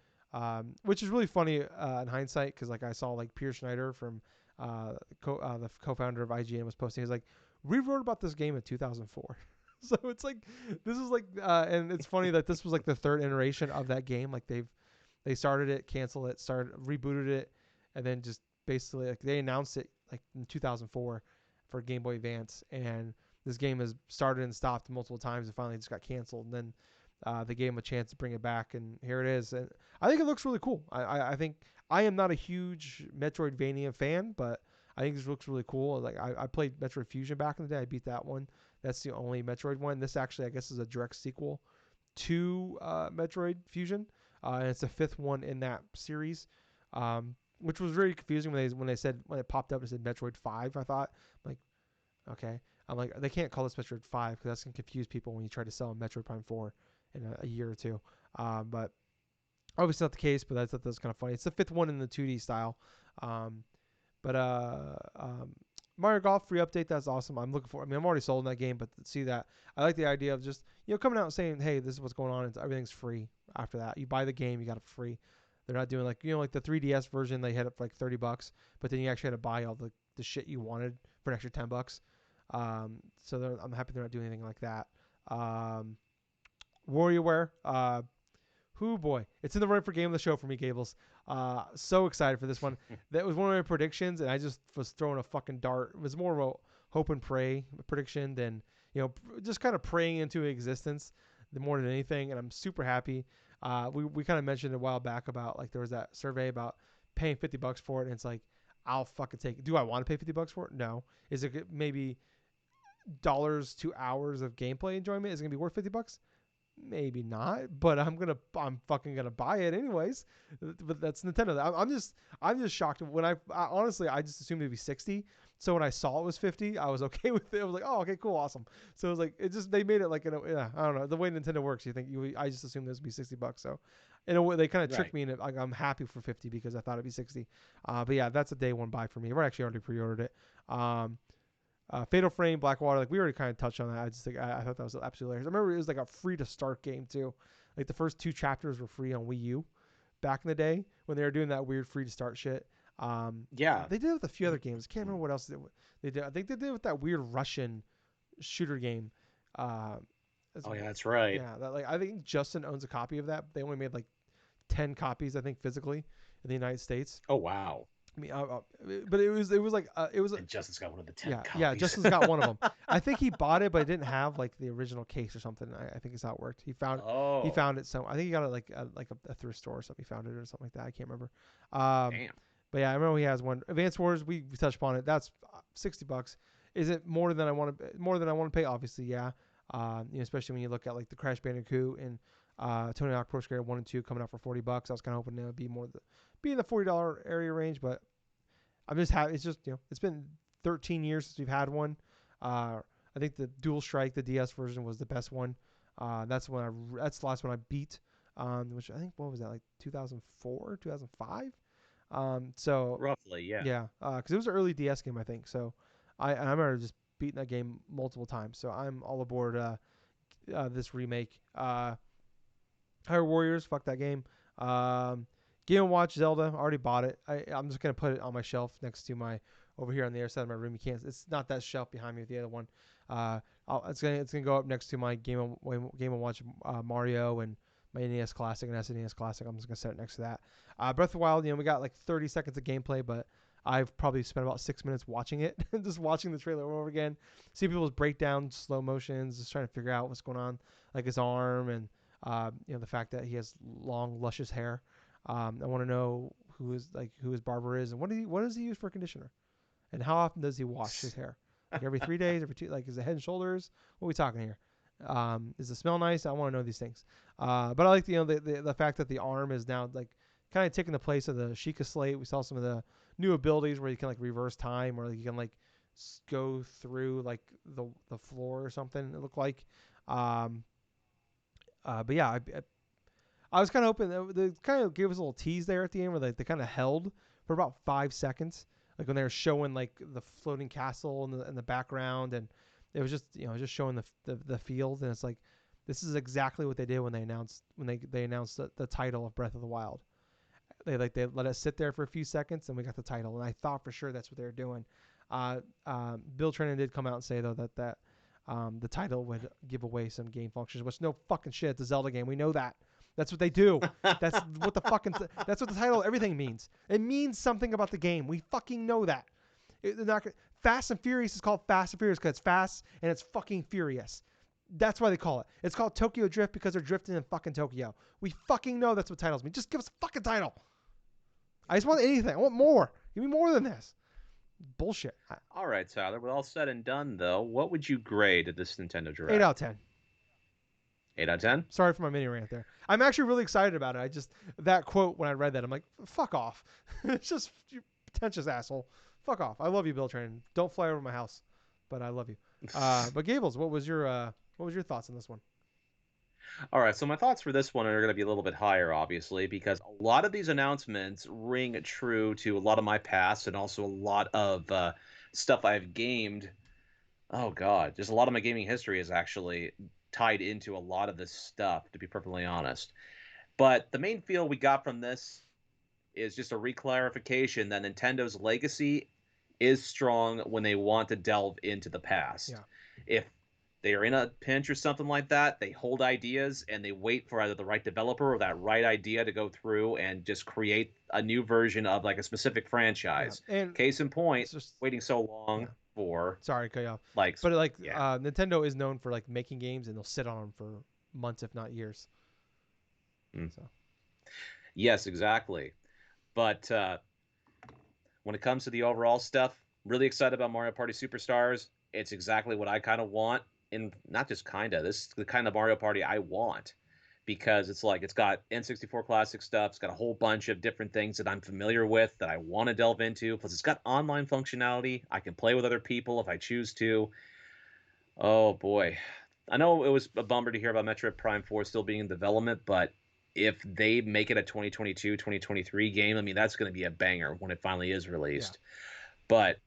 which is really funny in hindsight because like I saw like Peter Schneider from the co-founder of IGN was posting. He's like, we wrote about this game in 2004. So it's like this is like and it's funny that this was like the third iteration of that game. Like they started it, canceled it, rebooted it, and then just basically like they announced it like in 2004 for Game Boy Advance, and this game has started and stopped multiple times and finally just got canceled. And then they gave him a chance to bring it back, and here it is. And I think it looks really cool. I think I am not a huge Metroidvania fan, but I think this looks really cool. Like I played Metroid Fusion back in the day. I beat that one. That's the only Metroid one. This actually, I guess, is a direct sequel to Metroid Fusion, and it's the fifth one in that series. Which was very confusing when it popped up and said Metroid 5. I thought like, okay, I'm like they can't call this Metroid 5 because that's gonna confuse people when you try to sell a Metroid Prime 4 in a year or two. But obviously not the case. But I thought that was kind of funny. It's the fifth one in the 2D style. Um, but Mario Golf free update, that's awesome. I'm looking for. I mean, I'm already sold in that game, but to see that, I like the idea of just coming out and saying, hey, this is what's going on. And everything's free after that. You buy the game, you got it free. They're not doing like like the 3DS version. They had it for like $30, but then you actually had to buy all the shit you wanted for an extra $10. So I'm happy they're not doing anything like that. WarioWare. Who boy, it's in the running for game of the show for me, Gables. So excited for this one. That was one of my predictions, and I just was throwing a fucking dart. It was more of a hope and pray prediction than just kind of praying into existence, more than anything. And I'm super happy. We kind of mentioned a while back about like there was that survey about paying $50 for it, and it's like I'll fucking take it. Do I want to pay $50 for it? No. Is it maybe dollars to hours of gameplay enjoyment? Is it gonna be worth $50? Maybe not, but I'm fucking gonna buy it anyways. But that's Nintendo. I'm just shocked when I honestly I just assumed it'd be 60. So when I saw it was 50, I was okay with it. I was like, oh, okay, cool, awesome. So it was like they made it like yeah, I don't know the way Nintendo works. I just assumed this would be $60. So in a way they kind of tricked me, and like, I'm happy for 50 because I thought it'd be 60. But yeah, that's a day one buy for me. We're actually already pre-ordered it. Fatal Frame, Blackwater, like we already kind of touched on that. I thought that was absolutely hilarious. I remember it was like a free to start game too. Like the first 2 chapters were free on Wii U back in the day when they were doing that weird free to start shit. Yeah. They did it with a few other games. Can't remember what else they did. I think they did it with that weird Russian shooter game. Oh yeah, that's right. Yeah, that like I think Justin owns a copy of that. They only made like 10 copies, I think, physically in the United States. Oh wow. I mean, but it was like it was. And Justin's got one of the 10 copies. Yeah, Justin's got one of them. I think he bought it, but it didn't have like the original case or something. I think it's how it worked. He found it. So I think he got it like a thrift store or something. He found it or something like that. I can't remember. Damn. But yeah, I remember he has one. Advance Wars. We touched upon it. That's $60. Is it more than I want to pay? Obviously, yeah. Especially when you look at like the Crash Bandicoot and Tony Hawk Pro Skater 1 and 2 coming out for $40. I was kind of hoping it would be be in the $40 area range, but I'm just happy. It's just it's been 13 years since we've had one. I think the Dual Strike, the DS version, was the best one. That's the last one I beat. Which I think what was that, like 2004, 2005? So roughly, yeah. Yeah, because it was an early DS game, I think. So I remember just beating that game multiple times. So I'm all aboard this remake. Hyrule Warriors, fuck that game. Game & Watch Zelda, already bought it. I'm just gonna put it on my shelf next to my over here on the other side of my room. You can't. It's not that shelf behind me. The other one. It's gonna go up next to my Game & Watch Mario and my NES Classic and SNES Classic. I'm just gonna set it next to that. Breath of the Wild. We got like 30 seconds of gameplay, but I've probably spent about 6 minutes watching it, just watching the trailer over again, see people's breakdowns, slow motions, just trying to figure out what's going on, like his arm and the fact that he has long, luscious hair. I want to know who his barber is and what does he use for conditioner, and how often does he wash his hair? Like every 3 days, every 2, like is it Head and Shoulders? What are we talking here? Does it smell nice? I want to know these things. But I like the fact that the arm is now like kind of taking the place of the Sheikah Slate. We saw some of the new abilities where you can like reverse time, or like you can like go through like the floor or something. It looked like. But yeah, I was kind of hoping they kind of gave us a little tease there at the end where they kind of held for about 5 seconds, like when they were showing like the floating castle in the background, and it was just just showing the field, and it's like this is exactly what they did when they announced the title of Breath of the Wild. They let us sit there for a few seconds, and we got the title, and I thought for sure that's what they were doing. Bill Trinen did come out and say though that the title would give away some game functions, which no fucking shit. It's a Zelda game. We know that. That's what they do. That's what that's what the title of everything means. It means something about the game. We fucking know that. Fast and Furious is called Fast and Furious because it's fast and it's fucking furious. That's why they call it. It's called Tokyo Drift because they're drifting in fucking Tokyo. We fucking know that's what titles mean. Just give us a fucking title. I just want anything. I want more. Give me more than this. Bullshit. All right, Tyler. With all said and done, though, what would you grade this Nintendo Direct? 8 out of 10. 8 out of 10? Sorry for my mini rant there. I'm actually really excited about it. That quote, when I read that, I'm like, fuck off. It's just, you pretentious asshole. Fuck off. I love you, Bill Trinen. Don't fly over my house, but I love you. But Gables, what was your thoughts on this one? All right, so my thoughts for this one are going to be a little bit higher, obviously, because a lot of these announcements ring true to a lot of my past and also a lot of stuff I've gamed. Oh, God. Just a lot of my gaming history is actually tied into a lot of this stuff, to be perfectly honest. But the main feel we got from this is just a reclarification that Nintendo's legacy is strong when they want to delve into the past. Yeah. If they are in a pinch or something like that, they hold ideas and they wait for either the right developer or that right idea to go through and just create a new version of like a specific Yeah, franchise. and Case in point, it's just waiting so long yeah. for Sorry to cut you off, like but like yeah. Nintendo is known for like making games and they'll sit on them for months, if not years. Mm. So Yes, exactly. But when it comes to the overall stuff, really excited about Mario Party Superstars. It's exactly what I kind of want, and not just kind of. This is the kind of Mario Party I want because it's like it's got N64 classic stuff. It's got a whole bunch of different things that I'm familiar with that I want to delve into. Plus, it's got online functionality. I can play with other people if I choose to. Oh boy, I know it was a bummer to hear about Metroid Prime 4 still being in development, but if they make it a 2022, 2023 game, I mean that's going to be a banger when it finally is yeah, released. But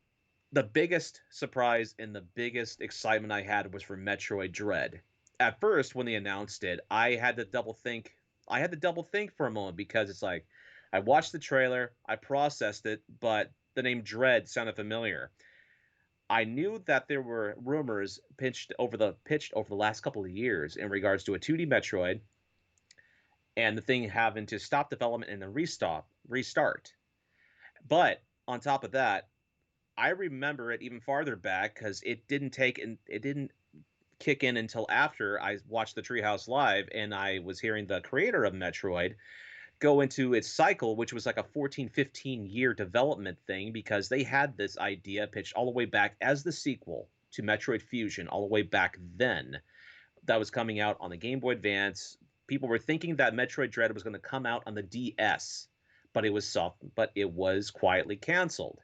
the biggest surprise and the biggest excitement I had was for Metroid Dread. At first, when they announced it, I had to double think. I had to double think for a moment because it's like I watched the trailer, I processed it, but the name Dread sounded familiar. I knew that there were rumors pitched over the last couple of years in regards to a 2D Metroid and the thing having to stop development and then restart. But on top of that, I remember it even farther back because it didn't kick in until after I watched the Treehouse Live and I was hearing the creator of Metroid go into its cycle, which was like a 14, 15-year development thing because they had this idea pitched all the way back as the sequel to Metroid Fusion, all the way back then, that was coming out on the Game Boy Advance. People were thinking that Metroid Dread was going to come out on the DS, but it was quietly canceled.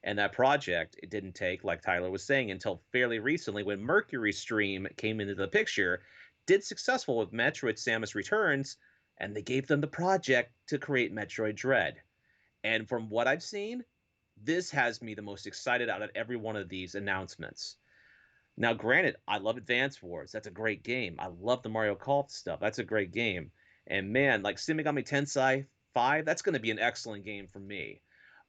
And that project, it didn't take, like Tyler was saying, until fairly recently when Mercury Stream came into the picture, did successful with Metroid Samus Returns, and they gave them the project to create Metroid Dread. And from what I've seen, this has me the most excited out of every one of these announcements. Now, granted, I love Advance Wars. That's a great game. I love the Mario Kart stuff. That's a great game. And man, like Shin Megami Tensei 5, that's going to be an excellent game for me.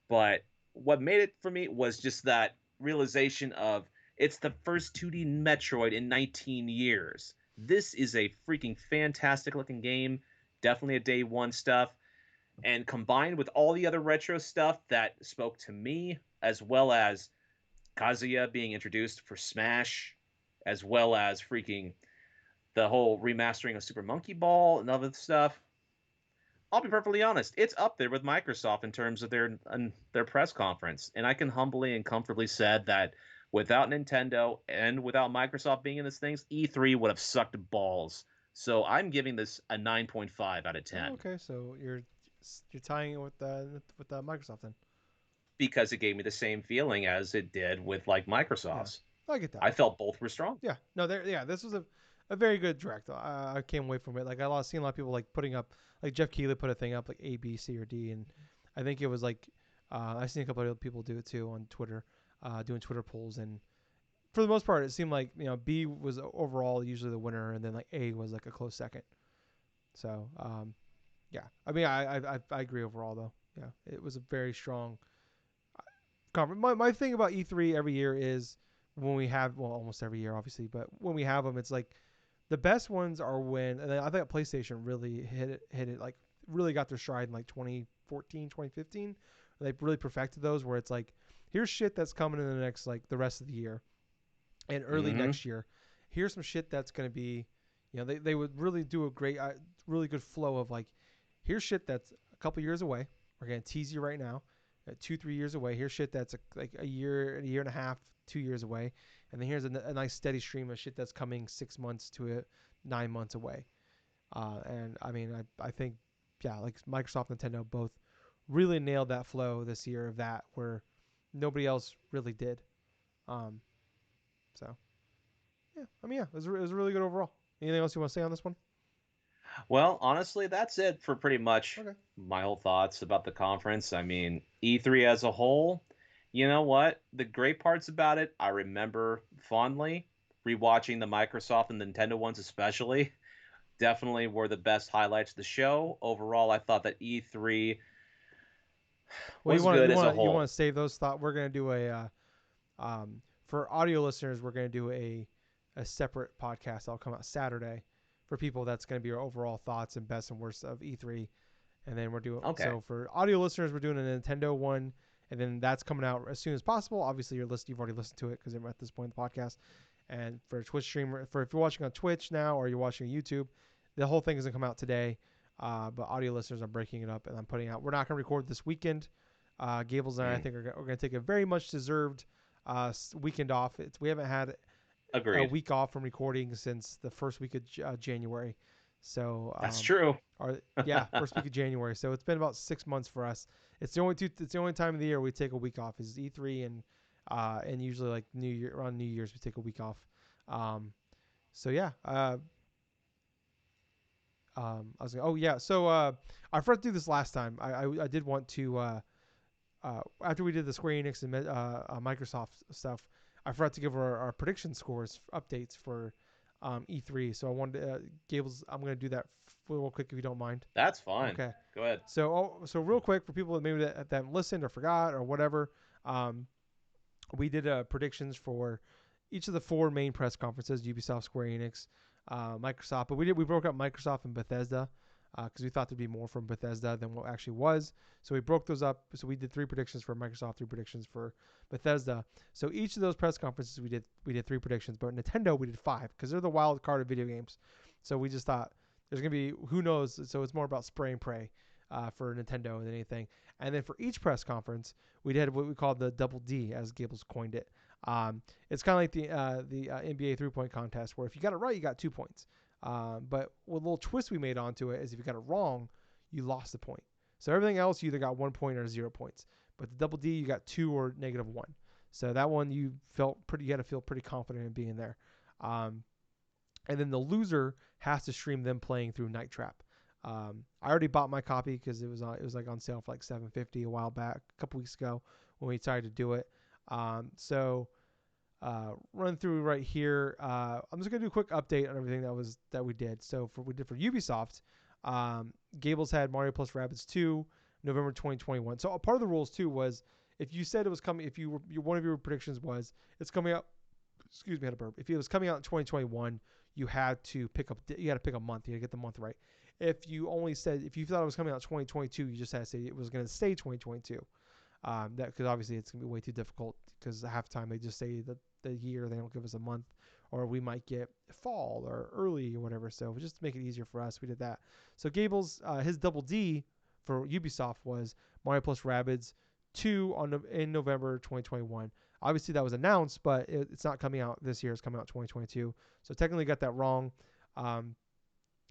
But what made it for me was just that realization of it's the first 2D Metroid in 19 years. This is a freaking fantastic looking game. Definitely a day one stuff. And combined with all the other retro stuff that spoke to me, as well as Kazuya being introduced for Smash, as well as freaking the whole remastering of Super Monkey Ball and other stuff. I'll be perfectly honest, it's up there with Microsoft in terms of their press conference, and I can humbly and comfortably said that without Nintendo and without Microsoft being in this things, E3 would have sucked balls. So I'm giving this a 9.5 out of oh, 10 okay, so you're tying it with Microsoft then. because it gave me the same feeling as it did with like Yeah, Microsoft's. I get that. I felt both were strong. Yeah, no, there. Yeah, this was a very good direct. I came away from it like seen a lot of people like putting up like Jeff Keighley put a thing up like A, B, C, or D, and I think it was like I've seen a couple of other people do it too on Twitter, doing Twitter polls, and for the most part, it seemed like B was overall usually the winner, and then like A was like a close second. So yeah, I mean I agree overall though. Yeah, it was a very strong conference. My thing about E3 every year is when we have almost every year obviously, but when we have them, it's like the best ones are when, and I think PlayStation really hit it like really got their stride in like 2014, 2015. They really perfected those where it's like here's shit that's coming in the next like the rest of the year and early Mm-hmm. next year. Here's some shit that's going to be, they would really do a great, really good flow of like, here's shit that's a couple years away. We're going to tease you right now, 2, 3 years away. Here's shit that's like a year and a half, 2 years away. And then here's a nice steady stream of shit that's coming 6 months to 9 months away. And I mean, I think, yeah, like Microsoft and Nintendo both really nailed that flow this year of that where nobody else really did. Um, so yeah, I mean, yeah, it was really good overall. Anything else you want to say on this one? Well, honestly, that's it for pretty much Okay. my whole thoughts about the conference. I mean, E3 as a whole, you know what? The great parts about it, I remember fondly. Rewatching the Microsoft and Nintendo ones, especially, definitely were the best highlights of the show. Overall, I thought that E3 Well, was good as a you whole. want to save those thoughts. We're gonna do a for audio listeners. We're gonna do a a separate podcast that'll come out Saturday for people. That's going to be our overall thoughts and best and worst of E3. And then we're doing, Okay. so for audio listeners, we're doing a Nintendo one, and then that's coming out as soon as possible. Obviously, you've already listened to it because I'm at this point in the podcast. And for Twitch streamer, for if you're watching on Twitch now or you're watching YouTube, the whole thing is gonna come out today. But audio listeners, I'm breaking it up and I'm putting out. We're not gonna record this weekend. Gables and I think we're gonna take a very much deserved weekend off. We haven't had a Agreed. week off from recording since the first week of January. So That's true. yeah, first week of January. So it's been about 6 months for us. It's the only time of the year we take a week off is E3 and usually like New Year around New Year's we take a week off. So yeah. I was like, oh yeah. So I forgot to do this last time. I did want to after we did the Square Enix and Microsoft stuff, I forgot to give our prediction scores updates for E3. So I wanted to, Gables, I'm going to do that real quick if you don't mind. That's fine. Okay. Go ahead. So real quick for people that maybe that listened or forgot or whatever, we did predictions for each of the 4 main press conferences: Ubisoft, Square Enix, Microsoft. But we broke up Microsoft and Bethesda because we thought there'd be more from Bethesda than what actually was. So we broke those up. So we did 3 predictions for Microsoft, 3 predictions for Bethesda. So each of those press conferences we did 3 predictions, but Nintendo we did 5 because they're the wild card of video games. So we just thought there's gonna be who knows. So it's more about spray and pray for Nintendo than anything. And then for each press conference, we did what we called the double D, as Gables coined it. It's kind of like the NBA 3-point contest, where if you got it right, you got 2 points. But what little twist we made onto it is if you got it wrong, you lost the point. So everything else, you either got 1 point or 0 points. But the double D, you got 2 or -1. So that one you had to feel pretty confident in being there. And then the loser has to stream them playing through Night Trap. I already bought my copy because it was like on sale for like $7.50 a while back, a couple weeks ago when we decided to do it. Run through right here. I'm just gonna do a quick update on everything that we did. So for Ubisoft, Gables had Mario plus Rabbids 2, November 2021. So a part of the rules too was if you said it was coming, if one of your predictions was it's coming out. Excuse me, I had a burp. If it was coming out in 2021, you had to pick a month. You had to get the month right. If you thought it was coming out in 2022, you just had to say it was going to stay 2022. That because obviously it's going to be way too difficult because half the time they just say the year, they don't give us a month, or we might get fall or early or whatever. So just to make it easier for us, we did that. So Gables, his double D for Ubisoft was Mario plus Rabbids 2 in November 2021. Obviously that was announced, but it's not coming out this year. It's coming out 2022. So technically got that wrong.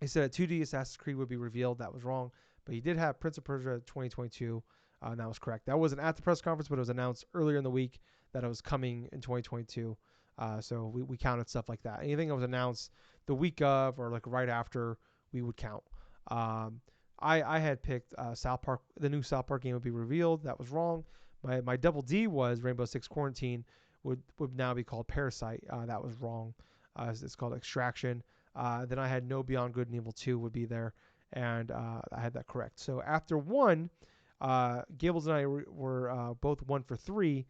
He said a 2D Assassin's Creed would be revealed. That was wrong. But he did have Prince of Persia 2022. And that was correct. That wasn't at the press conference, but it was announced earlier in the week that it was coming in 2022. So we counted stuff like that. Anything that was announced the week of or like right after, we would count. I had picked South Park. The new South Park game would be revealed. That was wrong. My double D was Rainbow Six Quarantine would now be called Parasite. That was wrong. It's called Extraction. Then I had No Beyond Good and Evil 2 would be there, and I had that correct. So after 1, Gables and I were both 1 for 3,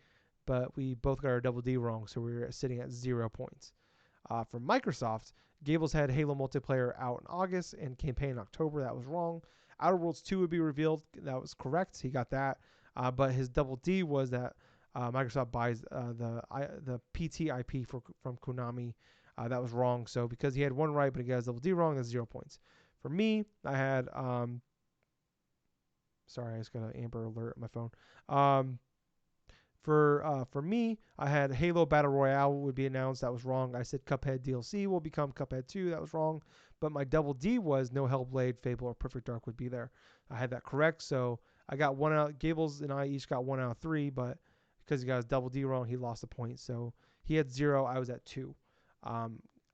but we both got our double D wrong, so we were sitting at 0 points. For Microsoft, Gables had Halo multiplayer out in August and campaign in October. That was wrong. Outer Worlds 2 would be revealed. That was correct. He got that. But his double D was that Microsoft buys the PT IP from Konami. That was wrong. So because he had 1 right, but he got his double D wrong, that's 0 points. For me, I had sorry, I just got an Amber Alert on my phone. For me, I had Halo Battle Royale would be announced. That was wrong. I said Cuphead DLC will become Cuphead 2. That was wrong. But my double D was no Hellblade, Fable, or Perfect Dark would be there. I had that correct. So I got 1 out. Gables and I each got 1 out of 3, but because he got his double D wrong, he lost a point. So he had 0. I was at 2.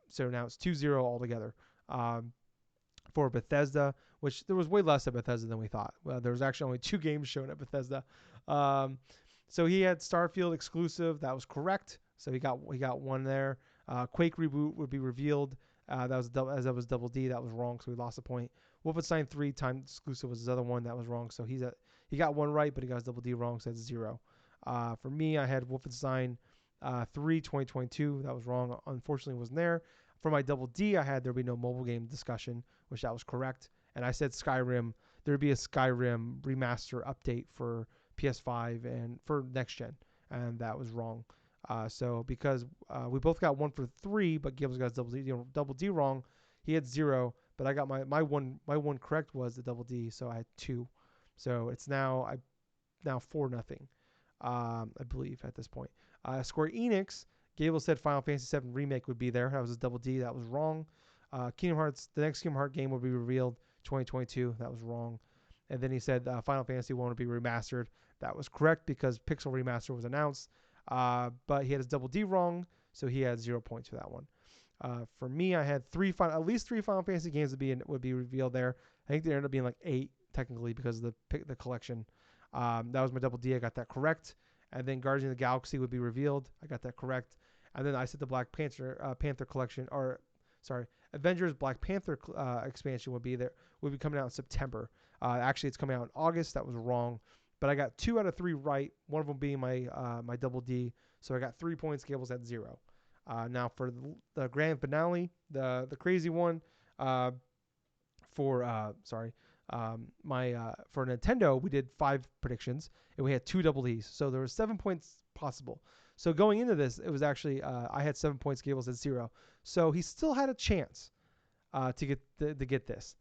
So now it's 2-0 altogether. For Bethesda, which there was way less at Bethesda than we thought. Well, there was actually only 2 games shown at Bethesda. So he had Starfield exclusive. That was correct. So he got 1 there. Quake reboot would be revealed. That was double D. That was wrong. So we lost a point. Wolfenstein 3 time exclusive was his other one. That was wrong. So he got 1 right, but he got his double D wrong. So that's 0. For me, I had Wolfenstein 3 2022. That was wrong. Unfortunately, wasn't there. For my double D, I had there be no mobile game discussion, which that was correct. And I said Skyrim. There'd be a Skyrim remaster update for PS5 and for next gen, and that was wrong. So because we both got 1 for 3, but Gables got double D wrong, he had 0. But I got my one correct was the double D, so I had 2. So it's now 4-0. I believe at this point. Square Enix, Gable said Final Fantasy VII Remake would be there. That was a double D. That was wrong. Kingdom Hearts, the next Kingdom Hearts game will be revealed 2022. That was wrong. And then he said Final Fantasy 1 would be remastered. That was correct because Pixel Remaster was announced. But he had his double D wrong, so he had 0 points for that one. For me, I had at least 3 Final Fantasy games would be revealed there. I think there ended up being like 8 technically because of the collection. That was my double D. I got that correct. And then Guardians of the Galaxy would be revealed. I got that correct. And then I said the Black Panther collection, Avengers Black Panther expansion would be coming out in September. Actually, it's coming out in August. That was wrong, but I got 2 out of 3 right. One of them being my double D. So I got 3 points. Gables had 0. Now for the grand finale, the crazy one, for Nintendo, we did 5 predictions and we had 2 double D's. So there was 7 points possible. So going into this, it was actually I had 7 points, Gables had 0. So he still had a chance to get this.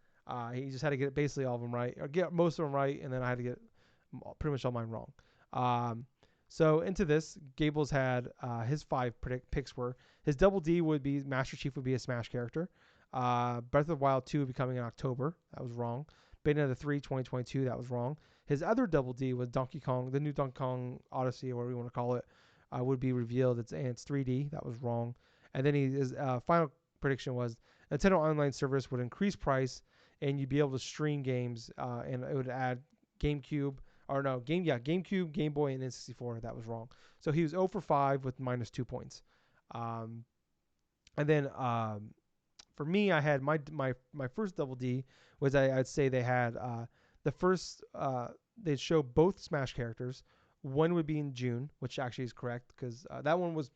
He just had to get basically all of them right, or get most of them right, and then I had to get pretty much all mine wrong. So into this, Gables had his 5 picks were his double D would be Master Chief would be a Smash character. Breath of the Wild 2 would be coming in October. That was wrong. Bayonetta 3 2022. That was wrong. His other double D was Donkey Kong, the new Donkey Kong Odyssey, or whatever you want to call it, would be revealed. It's 3D. That was wrong. And then his final prediction was Nintendo Online Service would increase price, and you'd be able to stream games, and it would add GameCube, Game Boy, and N64. That was wrong. So he was 0 for 5 with minus 2 points. And then for me, I had my first double D was I'd say they had the first they'd show both Smash characters. One would be in June, which actually is correct because that one was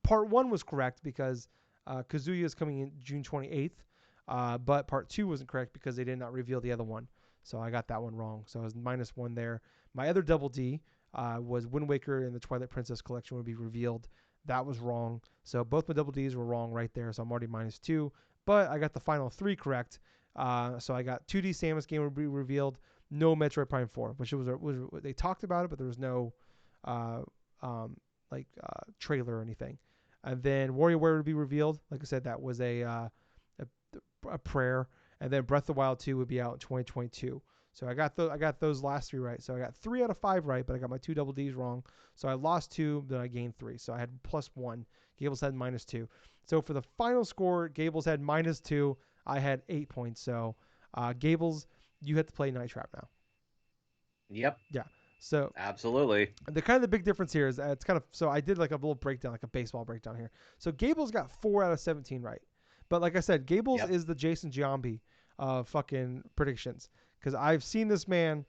part 1 was correct because Kazuya is coming in June 28th, but part 2 wasn't correct because they did not reveal the other one. So I got that one wrong. So I was minus 1 there. My other double D was Wind Waker and the Twilight Princess collection would be revealed. That was wrong. So both my double Ds were wrong right there. So I'm already minus 2. But I got the final 3 correct. So I got 2D Samus game would be revealed. No Metroid Prime 4, which was they talked about it, but there was no trailer or anything. And then WarioWare would be revealed. Like I said, that was a prayer. And then Breath of the Wild 2 would be out in 2022. So I got those last 3 right. So I got 3 out of 5 right, but I got my 2 double Ds wrong. So I lost 2, then I gained 3. So I had plus 1. Gables had minus 2. So for the final score, Gables had minus 2. I had 8 points. So Gables, you have to play Night Trap now. Yep. Yeah. So absolutely. The big difference here is it's kind of so I did like a little breakdown, like a baseball breakdown here. So Gables got 4 out of 17 right. But like I said, Gables is the Jason Giambi of fucking predictions. Because I've seen this man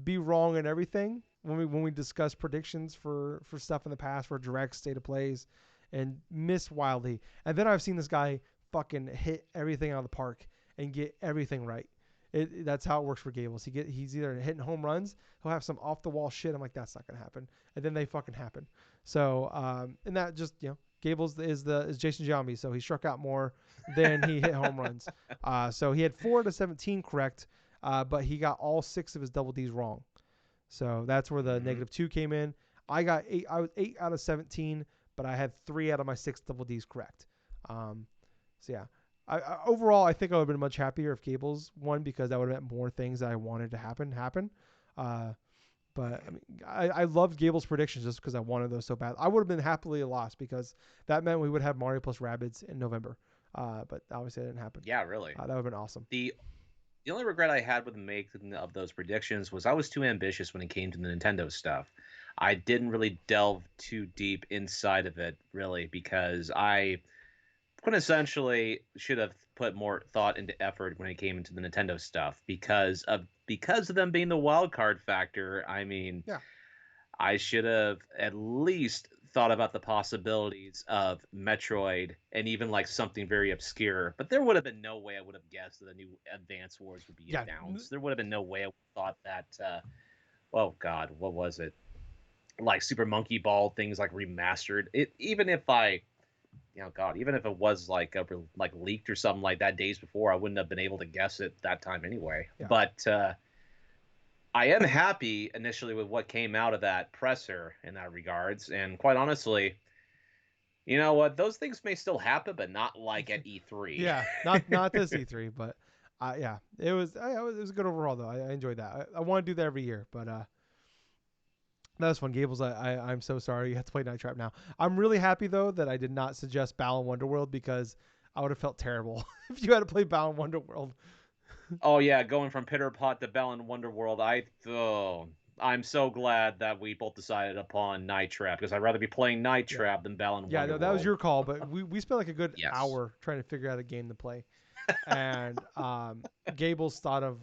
be wrong in everything when we discuss predictions for stuff in the past, for direct state of plays, and miss wildly. And then I've seen this guy fucking hit everything out of the park and get everything right. That's how it works for Gables. He's either hitting home runs, he'll have some off the wall shit. I'm like, that's not gonna happen, and then they fucking happen. So and that just Gables is Jason Giambi, so he struck out more than he hit home runs. So he had 4 out of 17 correct, but he got all 6 of his double Ds wrong. So that's where the -2 came in. I got 8. I was 8 out of 17, but I had 3 out of my 6 double Ds correct. So yeah. Overall, I think I would have been much happier if Gables won because that would have meant more things that I wanted to happen. But I mean, I loved Gable's predictions just because I wanted those so bad. I would have been happily lost because that meant we would have Mario plus Rabbids in November. But obviously it didn't happen. Yeah, really. That would have been awesome. The only regret I had with the making of those predictions was I was too ambitious when it came to the Nintendo stuff. I didn't really delve too deep inside of it, really, because I quintessentially should have put more thought into effort when it came into the Nintendo stuff because of them being the wild card factor. I mean, I should have at least thought about the possibilities of Metroid and even like something very obscure, but there would have been no way I would have guessed that the new Advance Wars would be Yeah, announced. There would have been no way I would have thought that. Oh God, what was it? Like Super Monkey Ball things like remastered. It even if I, God, even if it was like like leaked or something like that days before, I wouldn't have been able to guess it that time anyway. yeah. But I am happy initially with what came out of that presser in that regards, and quite honestly, you know what? Those things may still happen, but not like at E3. Yeah, not this E3, but yeah, it was good overall though. I enjoyed that. I want to do that every year, but that was fun. Gables, I'm so sorry you have to play Night Trap now. I'm really happy though that I did not suggest Balan Wonderworld because I would have felt terrible if you had to play Balan Wonderworld. Oh yeah, going from Pitter Pot to Balan Wonderworld, I'm so glad that we both decided upon Night Trap because I'd rather be playing Night Yeah, Trap than Balan yeah, no, that was Wonderworld. your call, but we spent like a good Yes. hour trying to figure out a game to play, and Gables thought of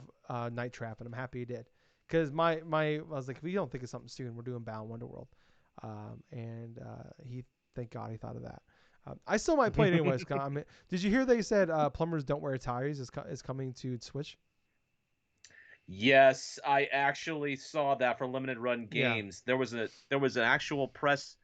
Night Trap, and I'm happy he did because I was like, if we don't think of something soon, we're doing Balan Wonderworld, and he thank God he thought of that. I still might play it anyways. Did you hear they said Plumbers Don't Wear Ties is coming to Switch? Yes, I actually saw that for limited run Yeah, games. There was an actual press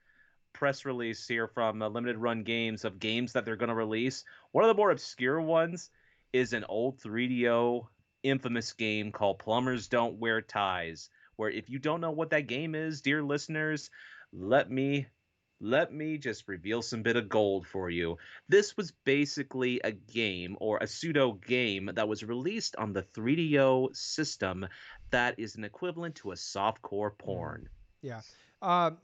release here from limited run games of games that they're going to release. One of the more obscure ones is an old 3DO infamous game called Plumbers Don't Wear Ties, where if you don't know what that game is, dear listeners, let me let me just reveal some bit of gold for you. This was basically a game or a pseudo game that was released on the 3DO system that is an equivalent to a softcore mm, porn. yeah.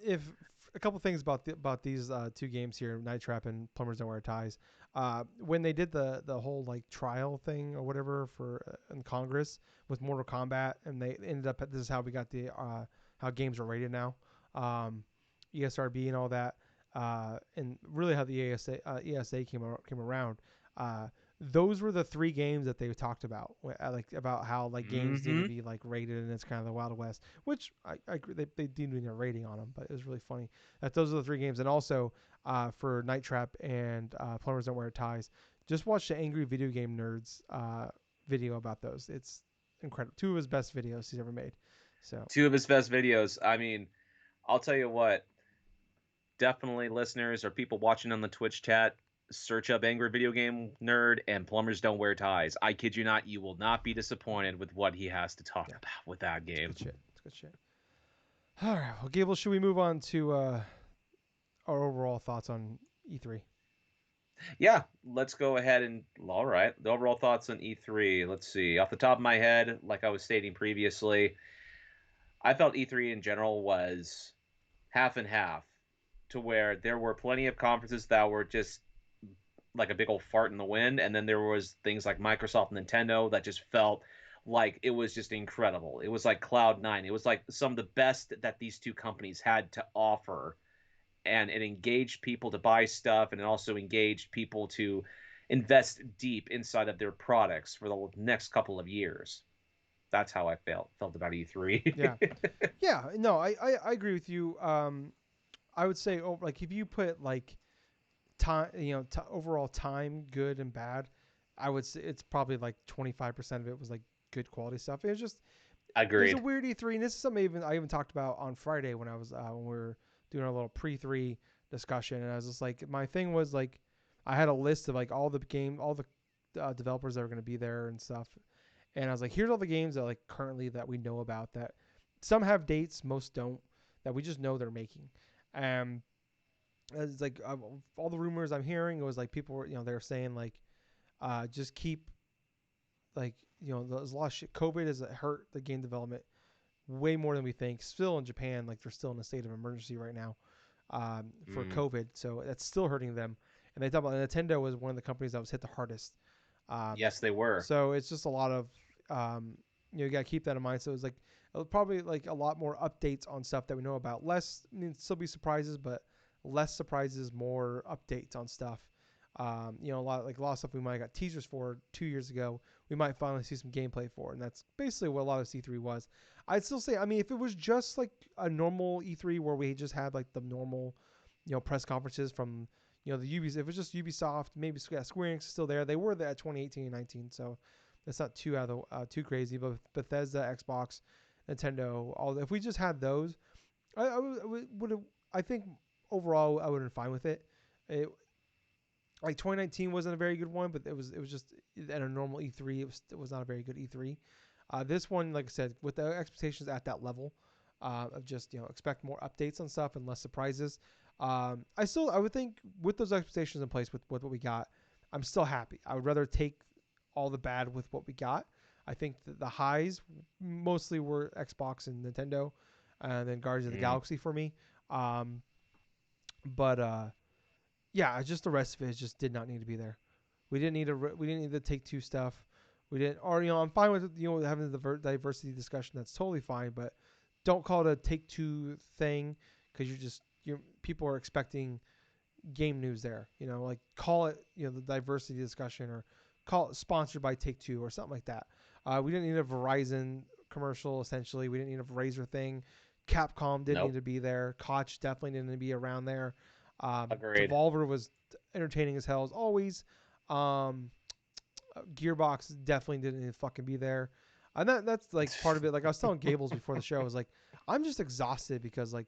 If a couple things about these two games here, Night Trap and Plumbers Don't Wear Ties. When they did the whole like trial thing or whatever for in Congress with Mortal Kombat, and they ended up this is how we got the how games are rated now, ESRB and all that, and really how the ESA came around. Uh, those were the three games that they talked about, like about how like games need to Mm-hmm. be like rated, and it's kind of the Wild West, which I agree, they didn't need a rating on them, but it was really funny that those are the three games. And also for Night Trap and Plumbers Don't Wear Ties, just watch the Angry Video Game Nerds video about those. It's incredible. Two of his best videos he's ever made. So Two of his best videos. I mean, I'll tell you what, definitely listeners or people watching on the Twitch chat, search up Angry Video Game Nerd and Plumbers Don't Wear Ties. I kid you not, you will not be disappointed with what he has to talk yeah, about with that it's game. good shit. It's good shit. All right, well, Gable, should we move on to our overall thoughts on E3? Yeah, let's go ahead and all right. The overall thoughts on E3. Let's see. Off the top of my head, like I was stating previously, I felt E3 in general was half and half to where there were plenty of conferences that were just like a big old fart in the wind, and then there was things like Microsoft and Nintendo that just felt like it was just incredible. It was like Cloud Nine. It was like some of the best that these two companies had to offer, and it engaged people to buy stuff, and it also engaged people to invest deep inside of their products for the next couple of years. That's how I felt about Yeah, E3. yeah. No, I agree with you. I would say like if you put like time, overall time, good and bad, I would say it's probably like 25% of it was like good quality stuff. It was a Agreed. weird E3, and this is something I even talked about on Friday when I was when we were doing our little pre-3 discussion, and I was just like, my thing was like, I had a list of like all the developers that were going to be there and stuff, and I was like, here's all the games that like currently that we know about that some have dates, most don't, that we just know they're making. Um, it's like all the rumors I'm hearing, it was like people were, they were saying like, just keep like, there's a lot of shit. COVID has hurt the game development way more than we think. Still in Japan, like they're still in a state of emergency right now for Mm. COVID, so that's still hurting them. And they talk about Nintendo was one of the companies that was hit the hardest. Um, Yes, they were. so it's just a lot of you got to keep that in mind. So it's like probably like a lot more updates on stuff that we know about. Less, I mean, still be surprises, but less surprises, more updates on stuff. A lot of stuff we might have got teasers for 2 years ago. We might finally see some gameplay for, and that's basically what a lot of C3 was. I'd still say, I mean, if it was just like a normal E3 where we just had like the normal press conferences from the Ubisoft. If it was just Ubisoft, maybe Square Enix is still there. They were there at 2018 and 19, so that's not too crazy. But Bethesda, Xbox, Nintendo, all if we just had those, I would have. I think overall I would have been fine with it. It like 2019 wasn't a very good one, but it was just at a normal E3. It was not a very good E3. This one, like I said, with the expectations at that level, of just expect more updates on stuff and less surprises. I would think with those expectations in place with what we got, I'm still happy. I would rather take all the bad with what we got. I think the highs mostly were Xbox and Nintendo, and then Guardians of the Mm. Galaxy for me. Um, but yeah, just the rest of it just did not need to be there. We didn't need the Take Two stuff. We didn't, or I'm fine with having the diversity discussion. That's totally fine, but don't call it a Take Two thing because you're people are expecting game news there. Like call it the diversity discussion or call it sponsored by Take Two or something like that. We didn't need a Verizon commercial. Essentially, we didn't need a Razer thing. Capcom didn't need Nope. to be there. Koch definitely didn't need to be around there. Agreed. Devolver was entertaining as hell as always. Um, Gearbox definitely didn't need to fucking be there. And that's like part of it. Like I was telling Gables before the show, I was like, I'm just exhausted because like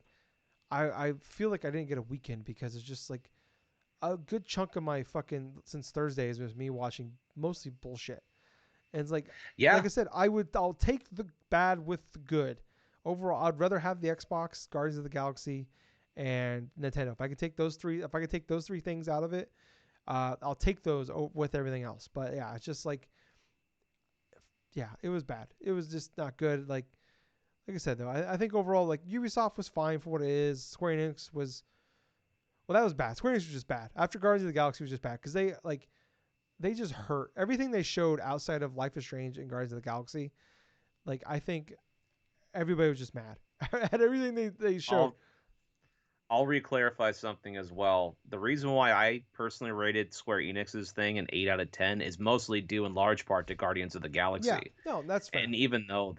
I feel like I didn't get a weekend because it's just like a good chunk of my fucking since Thursdays was me watching mostly bullshit. And it's like Yeah. I said, I'll take the bad with the good. Overall, I'd rather have the Xbox, Guardians of the Galaxy, and Nintendo. If I could take those three things out of it, I'll take those with everything else. But yeah, it's just like, yeah, it was bad. It was just not good. Like I said though, I think overall like Ubisoft was fine for what it is. Square Enix was well, that was bad. Square Enix was just bad. After Guardians of the Galaxy was just bad because they just hurt everything they showed outside of Life is Strange and Guardians of the Galaxy. Like I think everybody was just mad at everything they showed. I'll I'll re-clarify something as well. The reason why I personally rated Square Enix's thing an 8 out of 10 is mostly due in large part to Guardians of the Yeah, Galaxy. no, that's fair. And even though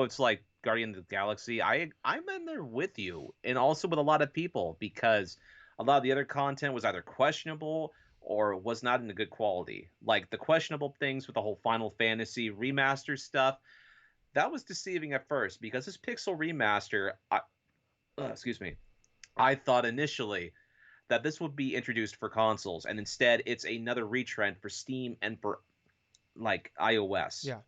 it's like Guardians of the Galaxy, I'm in there with you and also with a lot of people because a lot of the other content was either questionable or was not in a good quality. Like the questionable things with the whole Final Fantasy remaster stuff, that was deceiving at first because this Pixel remaster, excuse me, I thought initially that this would be introduced for consoles, and instead it's another retrend for Steam and for like iOS. Yeah,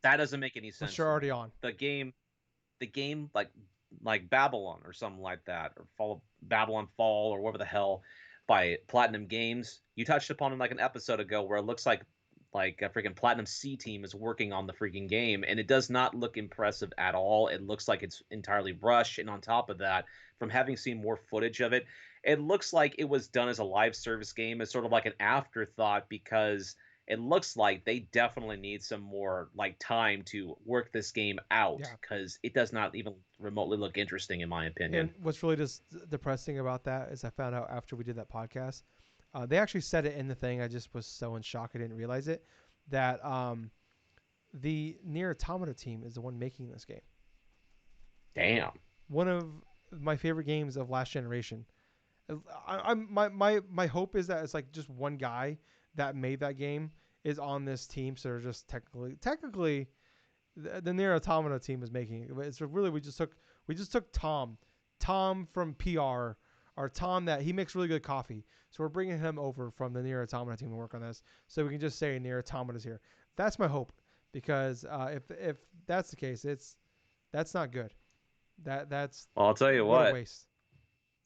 That doesn't make any which sense are to already me. on. The game like Babylon or something like that, or Babylon Fall or whatever the hell by Platinum Games. You touched upon in like an episode ago where it looks like a freaking Platinum C team is working on the freaking game, and it does not look impressive at all. It looks like it's entirely rushed, and on top of that, from having seen more footage of it, it looks like it was done as a live service game, as sort of like an afterthought because it looks like they definitely need some more like time to work this game out Yeah, because it does not even remotely look interesting in my opinion. and what's really just depressing about that is I found out after we did that podcast, they actually said it in the thing. I just was so in shock I didn't realize it. That the Near Automata team is the one making this game. Damn. One of my favorite games of last generation. My hope is that it's like just one guy that made that game is on this team, so they're just technically the Near Automata team is making it. It's really we just took Tom from PR, or Tom that he makes really good coffee. So we're bringing him over from the Near Automata team to work on this, so we can just say Near Automata is here. That's my hope, because if that's the case, that's not good. That's Well, I'll tell you what a what. waste.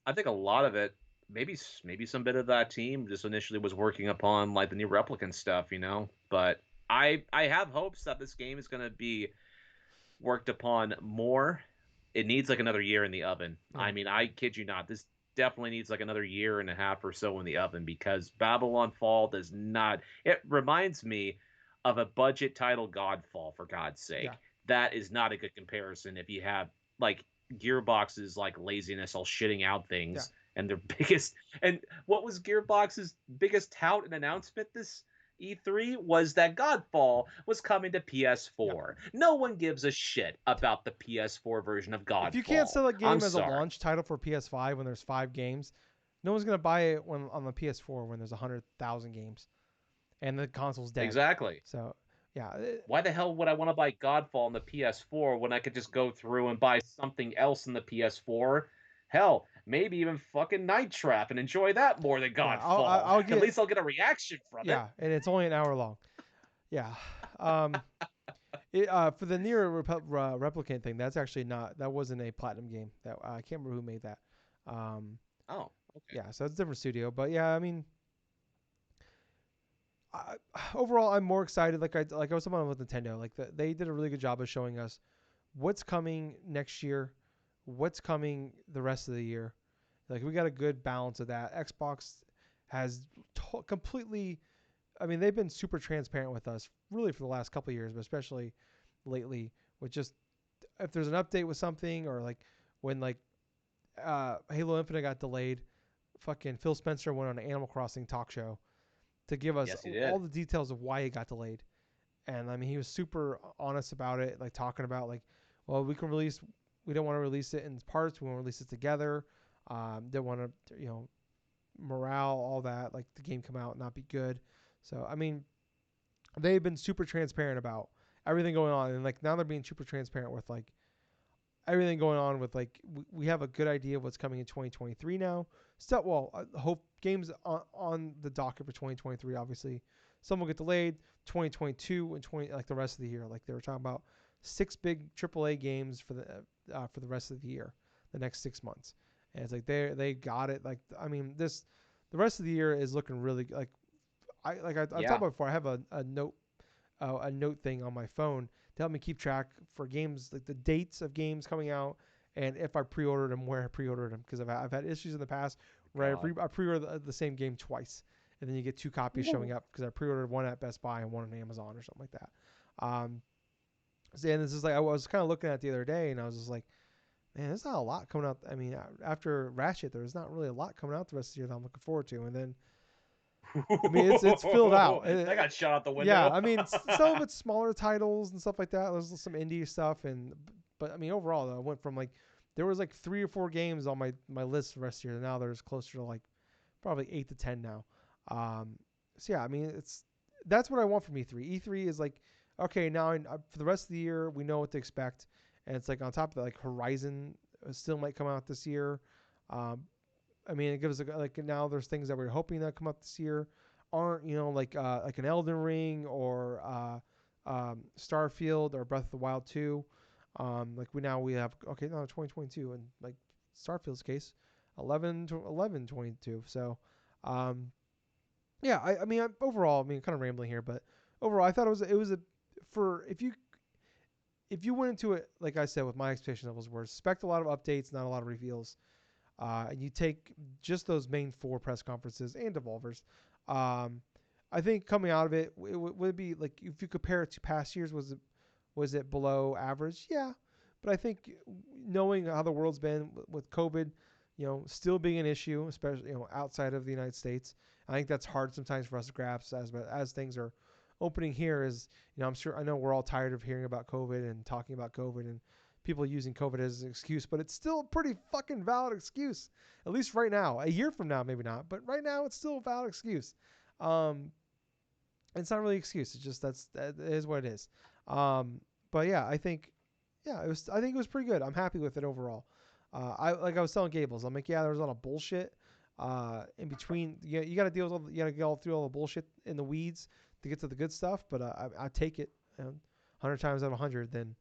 I think a lot of it, maybe some bit of that team just initially was working upon like the new replicant stuff. But I have hopes that this game is going to be worked upon more. It needs like another year in the oven. Yeah, I mean, I kid you not. This definitely needs like another year and a half or so in the oven because Babylon Fall does not. It reminds me of a budget title Godfall, for God's yeah, sake. That is not a good comparison if you have like Gearbox's like laziness all shitting out yeah. things and their biggest and what was Gearbox's biggest tout and announcement E3 was that Godfall was coming to Yeah. PS4. No one gives a shit about the PS4 version of If you can't Godfall. sell a I'm game as a sorry. launch title for PS5 when there's 5 games, no one's gonna buy it when on the PS4 when there's 100,000 games and the console's dead. Exactly. So yeah, Why the hell would I want to buy Godfall on the PS4 when I could just go through and buy something else in the PS4? Hell, maybe even fucking Night Trap and enjoy that more than yeah, Godfall. I'll At get least I'll get a reaction from it. yeah, and it's only an hour long. Yeah. Um, for the near replicant thing, that's actually not that wasn't a platinum game. That I can't remember who made that. Um, Oh, okay. yeah, so it's a different studio, but yeah, I mean, I, overall, I'm more excited. Like I was talking about with Nintendo, they did a really good job of showing us what's coming next year, what's coming the rest of the year. Like we got a good balance of that. Xbox has completely. I mean, they've been super transparent with us really for the last couple of years, but especially lately with just if there's an update with something or like when Halo Infinite got delayed, fucking Phil Spencer went on an Animal Crossing talk show to give us Yes, he all did. the details of why it got delayed. And I mean, he was super honest about it, like talking about like, well, we don't want to release it in parts. We want to release it together. Don't want to, morale, all that, like the game come out and not be good. So I mean, they've been super transparent about everything going on, and like now they're being super transparent with like everything going on with like we have a good idea of what's coming in 2023 now. Still, well, hope games on the docket for 2023. Obviously, some will get delayed. 2022 and 20 like the rest of the year. Like they were talking about 6 big AAA games for the rest of the year, the next 6 months. And it's like they got it. Like I mean, the rest of the year is looking really like I've talked Yeah. about before. I have a note thing on my phone to help me keep track for games, like the dates of games coming out, and if I pre-ordered them, where I pre-ordered them, because I've had issues in the past where God. I pre-ordered the same game twice, and then you get 2 copies showing up because I pre-ordered one at Best Buy and one on Amazon or something like that. Um, and this is like I was kind of looking at the other day, and I was just like, man, there's not a lot coming out. I mean, after Ratchet, there's not really a lot coming out the rest of the year that I'm looking forward to, and then I mean, it's filled out. That got shot out the Yeah, window. I mean, some of it's smaller titles and stuff like that. There's some indie stuff, but I mean, overall, though, I went from like there was like 3 or 4 games on my list the rest of the year. And now there's closer to like probably 8 to 10 now. So yeah, I mean, that's what I want from E3. E3 is like okay, now for the rest of the year we know what to expect, and it's like on top of that, like Horizon still might come out this year. Um, I mean, it gives like now there's things that we're hoping that come up this year aren't like an Elden Ring or Starfield or Breath of the Wild 2. Like we have okay now 2022 and like Starfield's case 11 to 11/22. So yeah, I mean overall I mean kind of rambling here, but overall I thought it was a for if you went into it like I said with my expectation levels were expect a lot of updates, not a lot of reveals, and you take just those main 4 press conferences and Devolvers, um, I think coming out of it, would be like if you compare it to past years, was it below average? Yeah, but I think knowing how the world's been with COVID, still being an issue, especially outside of the United States, I think that's hard sometimes for us to grasp as things are opening here. Is I know we're all tired of hearing about COVID and talking about COVID and people using COVID as an excuse, but it's still a pretty fucking valid excuse. At least right now. A year from now, maybe not, but right now it's still a valid excuse. Um, it's not really an excuse. It's just that is what it is. But yeah, I think it was. I think it was pretty good. I'm happy with it overall. I was telling Gables, I'm like, yeah, there was a lot of bullshit. In between, you got to deal with you got to go through all the bullshit in the weeds to get to the good stuff. But I take it 100 times out of 100 than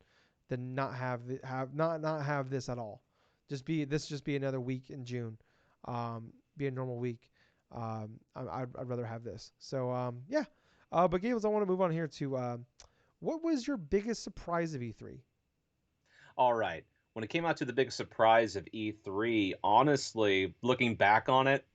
not have this at all. Just be another week in June, be a normal week. I'd rather have this. So yeah. But Gables, I want to move on here to what was your biggest surprise of E3? All right. When it came out to the big surprise of E3, honestly, looking back on it,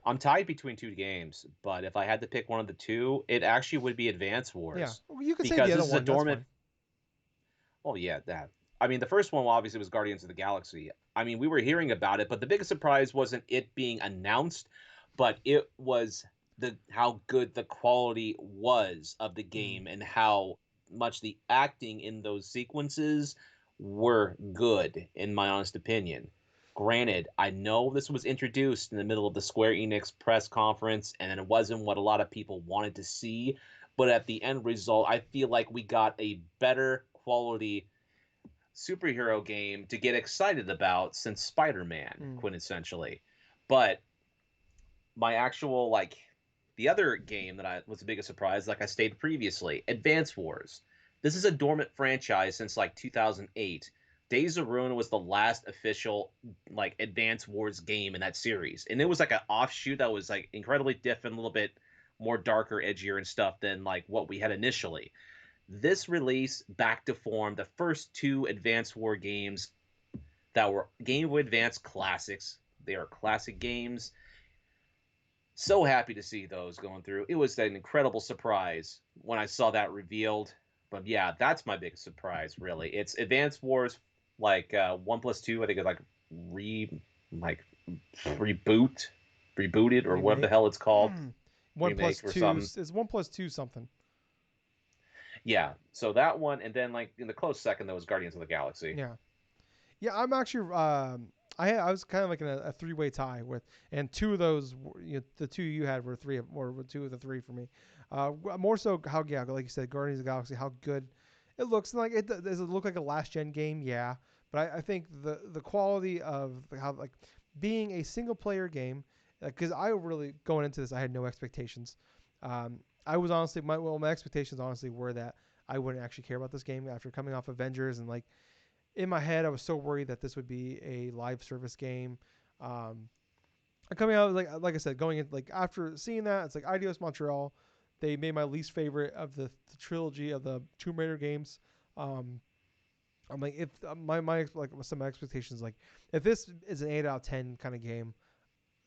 I'm tied between two games, but if I had to pick one of the two, it actually would be Advance Yeah, Wars you could say the because other this is a one. That's dormant. fine. Oh yeah, that. I mean, the first one obviously was Guardians of the Galaxy. I mean, we were hearing about it, but the biggest surprise wasn't it being announced, but it was the how good the quality was of the Mm. game and how much the acting in those sequences were good, in my honest opinion. Granted, I know this was introduced in the middle of the Square Enix press conference, and it wasn't what a lot of people wanted to see. But at the end result, I feel like we got a better quality superhero game to get excited about since Spider-Man, Mm. quintessentially. But my actual the other game that I was the biggest surprise, like I stated previously, Advance Wars. This is a dormant franchise since like 2008. Days of Ruin was the last official like Advance Wars game in that series, and it was like an offshoot that was like incredibly different, a little bit more darker, edgier, and stuff than like what we had initially. This release back to form the first two Advance War games that were Game Boy Advance classics. They are classic games. So happy to see those going through. It was an incredible surprise when I saw that revealed. But yeah, that's my biggest surprise. Really, it's Advance Wars like 1+2. I think it's like reboot, rebooted or whatever the Remake. hell it's called, One remake plus or two something. is 1+2 something. Yeah, so that one, and then like in the close second, though, was Guardians of the Galaxy. Yeah. Yeah, I'm actually. I was kind of like in a three-way tie with, and two of those, the two you had were were two of the three for me. More so how, yeah, like you said, Guardians of the Galaxy, how good it looks. Like does it look like a last gen game? Yeah, but I think the quality of how, like, being a single player game, because I really, going into this, I had no expectations. I was honestly, my expectations honestly were that I wouldn't actually care about this game after coming off Avengers, and like in my head, I was so worried that this would be a live service game. Um, coming out, like I said, going in, like, after seeing that, it's like Ideos Montreal. They made my least favorite of the trilogy of the Tomb Raider games. Um, I'm like, if my like some of my expectations, like, if this is an 8 out of 10 kind of game,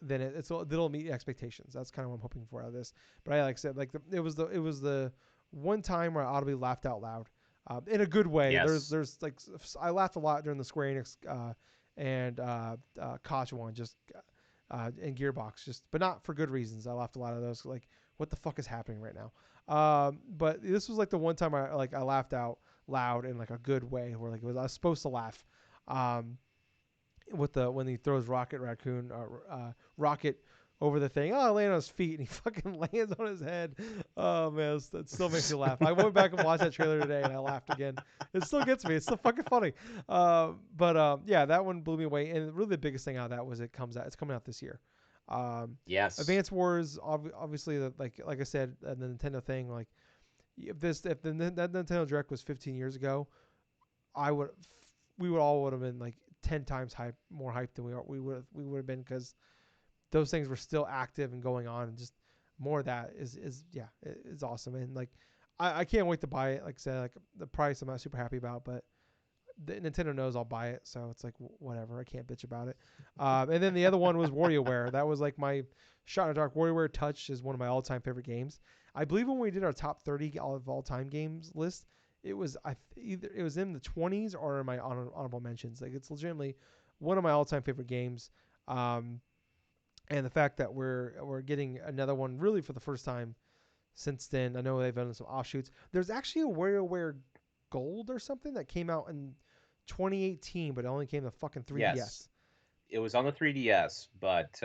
then it'll meet expectations. That's kind of what I'm hoping for out of this. But like I said, like, it was the one time where I audibly laughed out loud, in a good way. Yes. There's like, I laughed a lot during the Square Enix and Koch one, just and Gearbox, just, but not for good reasons. I laughed a lot of those, like, what the fuck is happening right now? But this was like the one time I laughed out loud in like a good way, where like I was supposed to laugh. Um, with the when he throws Rocket over the thing. Oh, land on his feet, and he fucking lands on his head. Oh man, it still makes me laugh. I went back and watched that trailer today, and I laughed again. It still gets me. It's still fucking funny. But yeah, that one blew me away. And really, the biggest thing out of that was it's coming out this year. Um, Yes. Advance Wars, obviously, like I said, the Nintendo thing. Like, if that Nintendo Direct was 15 years ago, I would we would have been like 10 times more hyped than we would have been, because those things were still active and going on, and just more of that is yeah, it's awesome. And like, I can't wait to buy it. Like I said, like, the price I'm not super happy about, but Nintendo knows I'll buy it, so it's like, whatever. I can't bitch about it. And then the other one was WarioWare. That was like my shot in the dark. WarioWare Touch is one of my all-time favorite games. I believe when we did our top 30 of all-time games list, it was either it was in the 20s or in my honorable mentions. Like, it's legitimately one of my all-time favorite games. Um, and the fact that we're getting another one really for the first time since then. I know they've done some offshoots. There's actually a WarioWare Gold or something that came out in 2018, but it only came to fucking Yes. 3DS. It was on the 3DS, but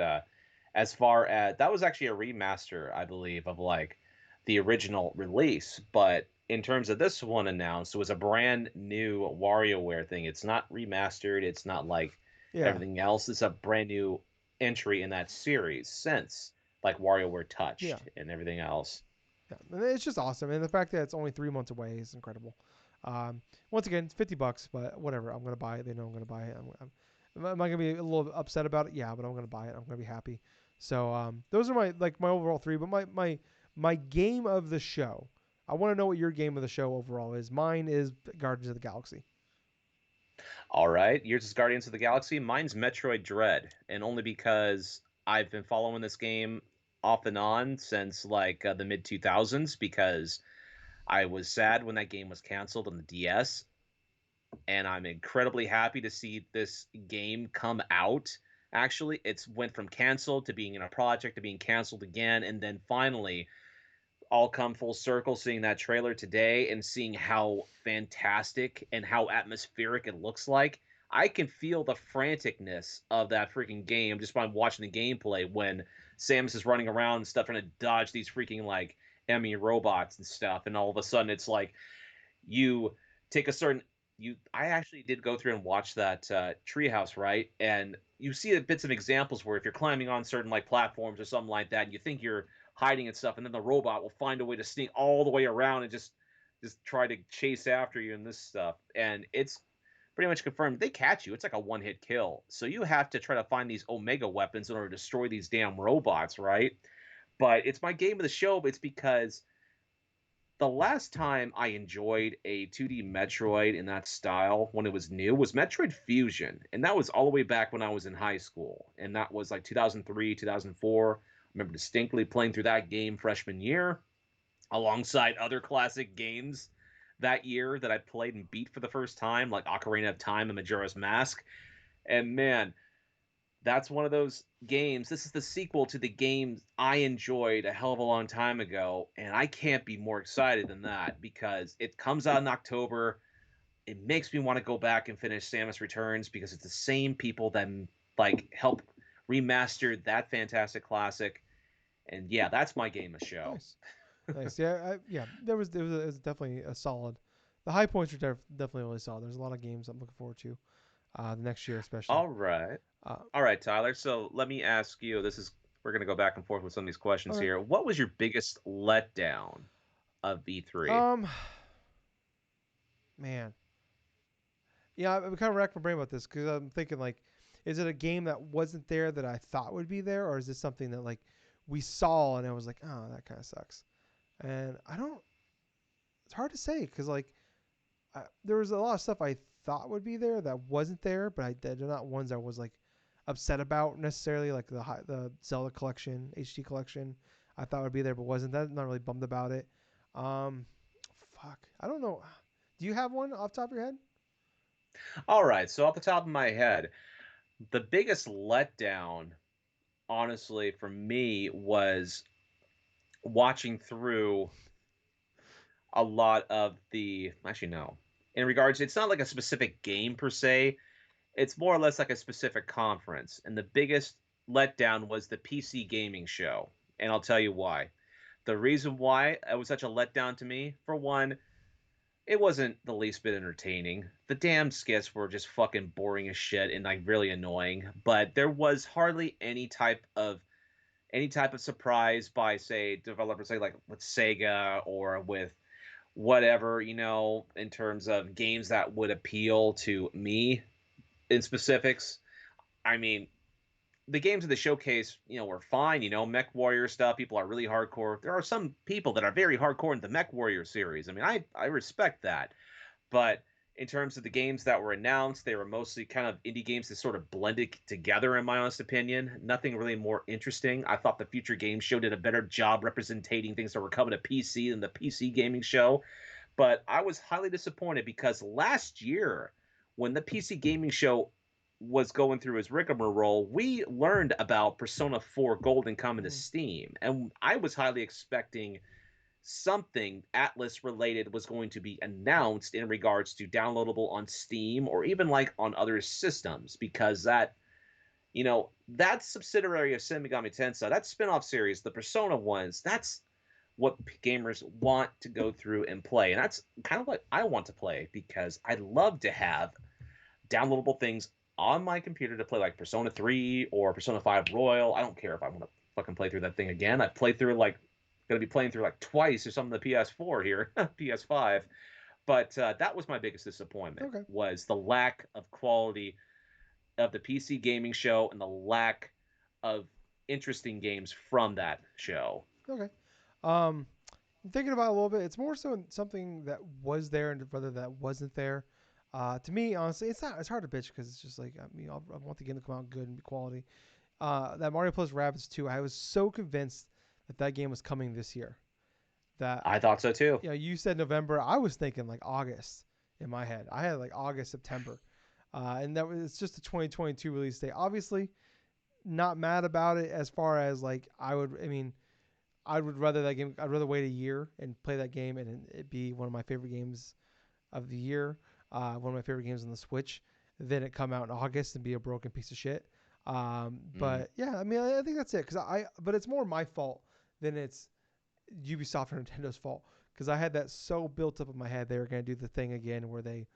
as far as that was actually a remaster, I believe, of like the original release. But in terms of this one announced, it was a brand new WarioWare thing. It's not remastered. It's not like Yeah, everything else. It's a brand new entry in that series since like WarioWare yeah, Touched and everything else. yeah. And it's just awesome, and the fact that it's only 3 months away is incredible. Once again, it's $50, but whatever. I'm gonna buy it. They know I'm gonna buy it. Am I gonna be a little upset about it? Yeah, but I'm gonna buy it. I'm gonna be happy. So those are my overall three. But my game of the show. I want to know what your game of the show overall is. Mine is Guardians of the Galaxy. All right, yours is Guardians of the Galaxy. Mine's Metroid Dread, and only because I've been following this game off and on since like the mid 2000s because I was sad when that game was canceled on the DS, and I'm incredibly happy to see this game come out Actually, it's went from canceled to being in a project to being canceled again, and then finally all come full circle seeing that trailer today and seeing how fantastic and how atmospheric it looks like. I can feel the franticness of that freaking game just by watching the gameplay when Samus is running around and stuff trying to dodge these freaking like enemy robots and stuff, and all of a sudden it's like you take a certain you I actually did go through and watch that treehouse, right? And you see bits of examples where if you're climbing on certain like platforms or something like that, and you think you're hiding and stuff, and then the robot will find a way to sneak all the way around and just try to chase after you and this stuff. And it's pretty much confirmed they catch you. It's like a one hit kill. So you have to try to find these Omega weapons in order to destroy these damn robots, right? But it's my game of the show, but it's because the last time I enjoyed a 2D Metroid in that style when it was new was Metroid Fusion, and that was all the way back when I was in high school, and that was like 2003, 2004. I remember distinctly playing through that game freshman year alongside other classic games that year that I played and beat for the first time, like Ocarina of Time and Majora's Mask. And man, that's one of those games. This is the sequel to the game I enjoyed a hell of a long time ago, and I can't be more excited than that because it comes out in October. It makes me want to go back and finish Samus Returns because it's the same people that like help remaster that fantastic classic. And yeah, that's my game of show. Nice, nice. Yeah, yeah. It was definitely a solid. The high points are definitely really solid. There's a lot of games I'm looking forward to, the next year especially. All right. Uh, All right, Tyler. So let me ask you, we're going to go back and forth with some of these questions okay. here. What was your biggest letdown of V3? Um, man, yeah, I'm kind of racked my brain about this because I'm thinking like, is it a game that wasn't there that I thought would be there, or is this something that like we saw and I was like, oh, that kind of sucks. And I don't. It's hard to say because like there was a lot of stuff I thought would be there that wasn't there, but they're not ones I was like upset about necessarily. Like the Zelda collection, HD collection, I thought would be there, but wasn't. That not really bummed about it. Um, fuck, I don't know. Do you have one off the top of your head? All right, so off the top of my head, the biggest letdown, honestly, for me was watching through a lot of the. Actually, no. In regards, it's not like a specific game per se. It's more or less like a specific conference, and the biggest letdown was the PC gaming show, and I'll tell you why. The reason why it was such a letdown to me, for one, it wasn't the least bit entertaining. The damn skits were just fucking boring as shit and like really annoying. But there was hardly any type of surprise by say developers like with Sega or with whatever, in terms of games that would appeal to me in specifics. I mean, the games of the showcase, were fine. Mech Warrior stuff. People are really hardcore. There are some people that are very hardcore in the Mech Warrior series. I mean, I respect that. But in terms of the games that were announced, they were mostly kind of indie games that sort of blended together, in my honest opinion. Nothing really more interesting. I thought the Future Games Show did a better job representing things that were coming to PC than the PC gaming show. But I was highly disappointed because last year, when the PC gaming show was going through his rigmarole, we learned about Persona 4 Golden coming to Mm-hmm. Steam. And I was highly expecting something Atlas related was going to be announced in regards to downloadable on Steam or even like on other systems because that subsidiary of Shin Megami Tensei, that spin-off series, the Persona ones, that's what gamers want to go through and play. And that's kind of what I want to play because I love to have downloadable things on my computer to play like Persona 3 or Persona 5 Royal. I don't care if I want to fucking play through that thing again. I've played through like going to be playing through like twice or something the PS4 here, PS5. But that was my biggest disappointment Okay. was the lack of quality of the PC gaming show and the lack of interesting games from that show. Okay. I'm thinking about it a little bit. It's more so something that was there and whether that wasn't there. To me, honestly, it's not. It's hard to bitch because it's just like I want the game to come out good and be quality. That Mario Plus Rabbids 2, I was so convinced that that game was coming this year. That I thought so too. you said November, I was thinking like August in my head. I had like August, September, and that was it's just a 2022 release date. Obviously, not mad about it as far as like I mean, I would rather that game. I'd rather wait a year and play that game and it be one of my favorite games of the year, one of my favorite games on the Switch, than it come out in August and be a broken piece of shit. Mm. But yeah, I mean, I think that's it. But it's more my fault than it's Ubisoft or Nintendo's fault. Because I had that so built up in my head they were going to do the thing again where they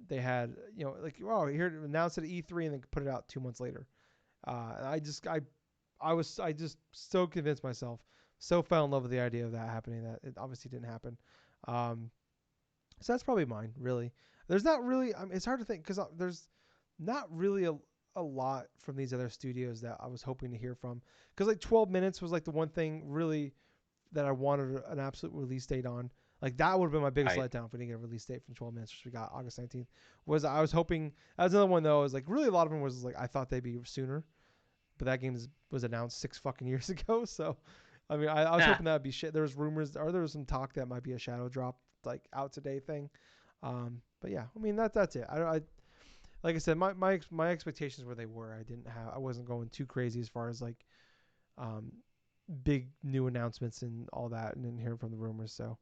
had like oh here announced it at E3 and then put it out 2 months later. I just so convinced myself, so fell in love with the idea of that happening that it obviously didn't happen. Um, so that's probably mine, really. There's not really, I mean, it's hard to think because there's not really a lot from these other studios that I was hoping to hear from. Because like 12 minutes was like the one thing really that I wanted an absolute release date on. Like that would have been my biggest Right. letdown if we didn't get a release date from 12 minutes, which we got August 19th. Was I was hoping that was another one though. Was like really a lot of them was like I thought they'd be sooner, but that game was announced 6 fucking years ago. So I mean, I was hoping that would be shit. There was rumors, or there was some talk that might be a shadow drop like out today thing. But yeah, I mean that's it. I like I said, my expectations were they were. I wasn't going too crazy as far as like um, big new announcements and all that, and then hearing from the rumors. So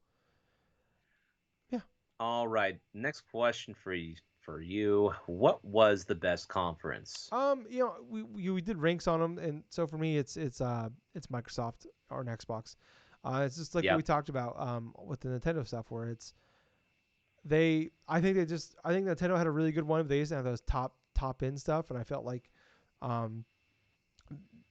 yeah. All right. Next question for you. For you, what was the best conference? We did ranks on them, and so for me, it's Microsoft or an Xbox. It's just like what we Yep. talked about with the Nintendo stuff, where it's they I think Nintendo had a really good one. They used to have those top end stuff, and I felt like um,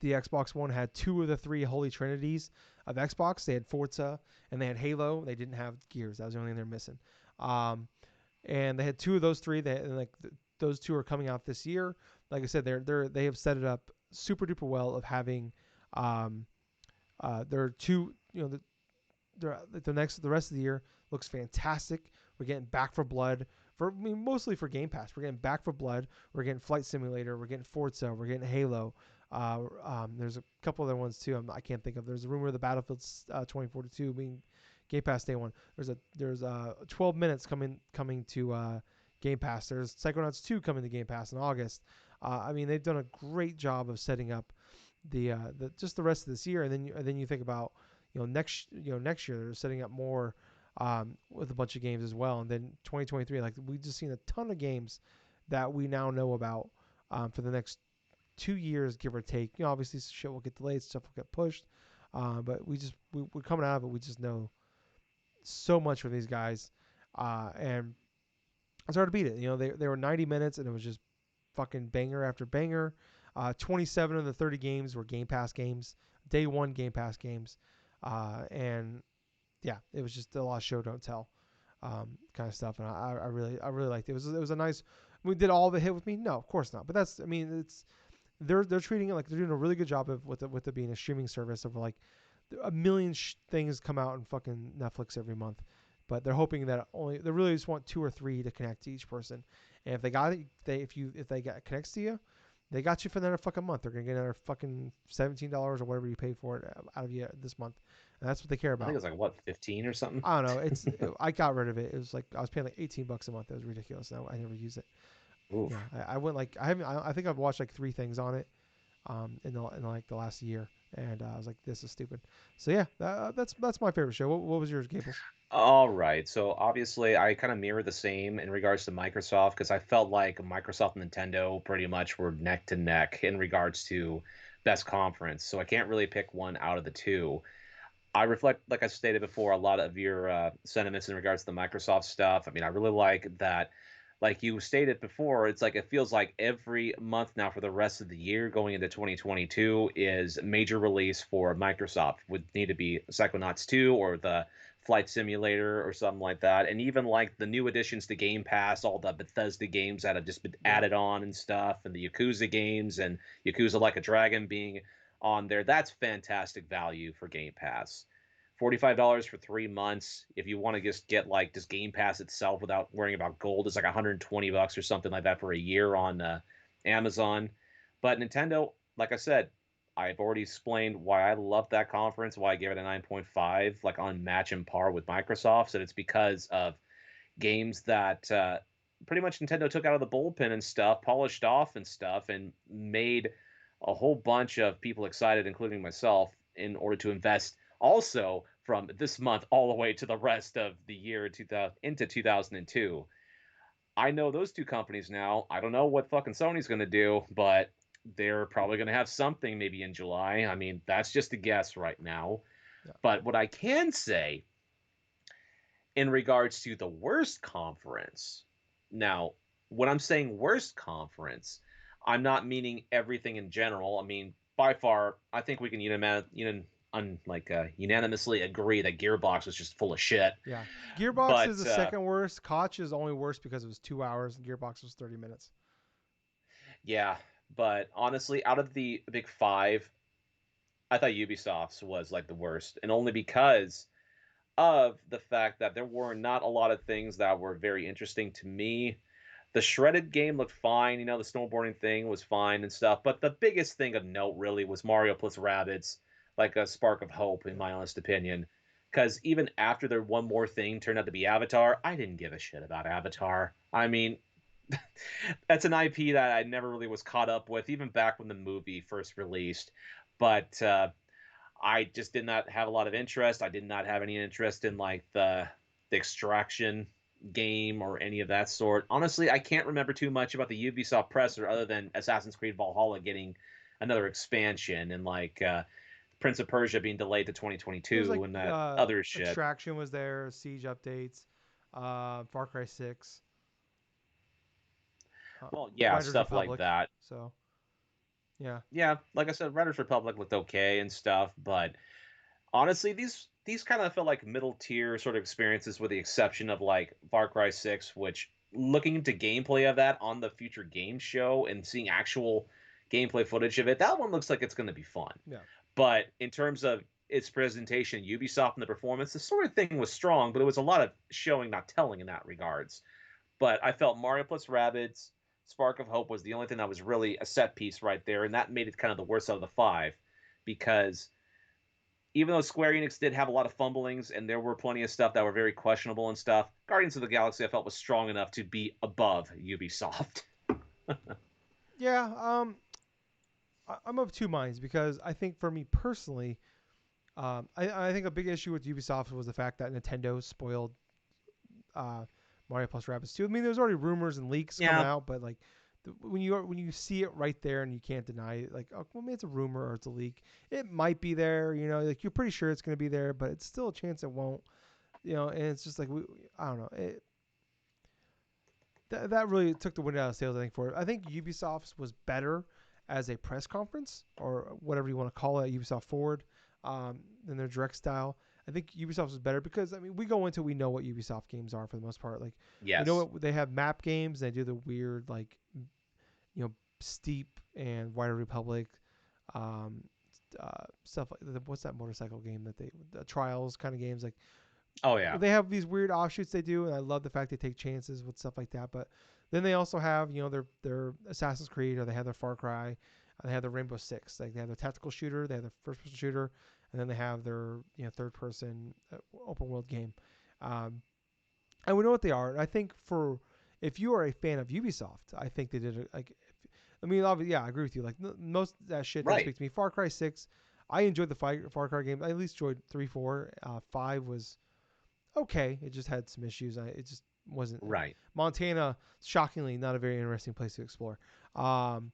the Xbox One had two of the three holy trinities of Xbox. They had Forza and they had Halo. They didn't have Gears. That was the only thing they're missing. Um, and they had two of those three. Those two are coming out this year. Like I said, they have set it up super duper well of having um, there are two the rest of the year looks fantastic. We're getting Back for Blood for I mean, mostly for Game Pass. We're getting Back for Blood. We're getting Flight Simulator. We're getting Forza. We're getting Halo. There's a couple other ones too. I can't think of. There's a rumor of the Battlefield 2042 being Game Pass Day One. There's 12 minutes coming to Game Pass. There's Psychonauts 2 coming to Game Pass in August. I mean, they've done a great job of setting up the just the rest of this year, and then you think about next year they're setting up more with a bunch of games as well, and then 2023 like we've just seen a ton of games that we now know about for the next 2 years, give or take. Obviously shit will get delayed, stuff will get pushed, but we're coming out of it. We just know so much from these guys, and it's hard to beat it. They were 90 minutes and it was just fucking banger after banger. 27 of the 30 games were Game Pass games, day one Game Pass games, and yeah, it was just a lot of show don't tell kind of stuff, and I really liked it. It was a nice. We did all of it hit with me? No, of course not. But that's I mean it's they're treating it like they're doing a really good job of with it being a streaming service of like a million things come out on fucking Netflix every month. But they're hoping that they really just want two or three to connect to each person. And if they got it, if they got connects to you, they got you for another fucking month. They're gonna get another fucking $17 or whatever you pay for it out of you this month, and that's what they care I think about. it's like what, 15 or something. I don't know. I got rid of it. It was like I was paying like $18 a month. It was ridiculous. Now I never use it. Oof. Yeah, I went like I haven't. I think I've watched like three things on it, in like the last year, and I was like, this is stupid. So yeah, that's my favorite show. What was yours, Gable? All right. So obviously, I kind of mirror the same in regards to Microsoft because I felt like Microsoft and Nintendo pretty much were neck to neck in regards to best conference. So I can't really pick one out of the two. I reflect, like I stated before, a lot of your sentiments in regards to the Microsoft stuff. I mean, I really like that. Like you stated before, it's like it feels like every month now for the rest of the year going into 2022 is major release for Microsoft. Would need to be Psychonauts 2 or the Flight Simulator or something like that. And even like the new additions to Game Pass, all the Bethesda games that have just been Yep. added on and stuff, and the Yakuza games and Yakuza Like a Dragon being on there. That's fantastic value for Game Pass. $45 for 3 months. If you want to just get like just Game Pass itself without worrying about gold, it's like $120 or something like that for a year on Amazon. But Nintendo, like I said, I've already explained why I love that conference, why I gave it a 9.5, like on match and par with Microsoft's, and it's because of games that pretty much Nintendo took out of the bullpen and stuff, polished off and stuff, and made. a whole bunch of people excited, including myself, in order to invest also from this month all the way to the rest of the year 2000 into 2002. I know those two companies now. I don't know what fucking Sony's going to do, but they're probably going to have something maybe in July. I mean, that's just a guess right now. Yeah. But what I can say in regards to the worst conference, now, when I'm saying worst conference, I'm not meaning everything in general. I mean, by far, I think we can unanimously agree that Gearbox was just full of shit. Yeah. Gearbox is But the second worst. Koch is only worse because it was 2 hours and Gearbox was 30 minutes. yeah, but honestly, out of the big five, I thought Ubisoft's was like the worst, and only because of the fact that there were not a lot of things that were very interesting to me. The shredded game looked fine, the snowboarding thing was fine and stuff, but the biggest thing of note really was Mario plus Rabbids, like a spark of hope, in Yeah. my honest opinion. Because even after their one more thing turned out to be Avatar, I didn't give a shit about Avatar. I mean, that's an IP that I never really was caught up with, even back when the movie first released. But I just did not have a lot of interest. I did not have any interest in like the extraction game or any of that sort. Honestly, I can't remember too much about the Ubisoft presser other than Assassin's Creed Valhalla getting another expansion and like Prince of Persia being delayed to It was like 2022 and that other shit. Extraction was there, Siege updates, Far Cry 6, Well, yeah, Riders stuff like Republic. that. So, yeah. Yeah, like I said, Riders Republic looked okay and stuff, but honestly, these kind of felt like middle tier sort of experiences, with the exception of like Far Cry 6, which looking into gameplay of that on the future game show and seeing actual gameplay footage of it, that one looks like it's going to be fun. Yeah. But in terms of its presentation, Ubisoft and the performance, the sort of thing was strong, but it was a lot of showing, not telling in that regards. But I felt Mario plus Rabbids, Spark of Hope was the only thing that was really a set piece right there, and that made it kind of the worst out of the five because even though Square Enix did have a lot of fumblings and there were plenty of stuff that were very questionable and stuff, Guardians of the Galaxy I felt was strong enough to be above Ubisoft. Yeah. I'm of two minds because I think for me personally, I think a big issue with Ubisoft was the fact that Nintendo spoiled uh, Mario plus Rabbids 2. I mean, there's already rumors and leaks coming Yeah, out, but like when you see it right there and you can't deny it, like, oh, well, maybe it's a rumor or it's a leak. It might be there, like you're pretty sure it's going to be there, but it's still a chance it won't. And it's just like I don't know. That really took the wind out of sails, I think, for it. I think Ubisoft's was better as a press conference or whatever you want to call it, Ubisoft Forward, than their direct style. I think Ubisoft was better because we go into we know what Ubisoft games are for the most part. Like we know yes, what they have map games. They do the weird like Steep and Wider Republic, um, stuff like what's that motorcycle game that the Trials kind of games like oh yeah, they have these weird offshoots they do, and I love the fact they take chances with stuff like that. But then they also have their Assassin's Creed, or they have their Far Cry, they have their Rainbow Six. Like they have their tactical shooter, they have their first person shooter, and then they have their third person open world game. Um, and we know what they are. And I think for if you are a fan of Ubisoft, I think they did like. I mean, obviously, yeah, I agree with you. Like most of that shit doesn't right, speak to me. Far Cry 6, I enjoyed the Far Cry game. I at least enjoyed 3, 4. 5 was okay. It just had some issues. It just wasn't right. Montana. Shockingly, not a very interesting place to explore. Um,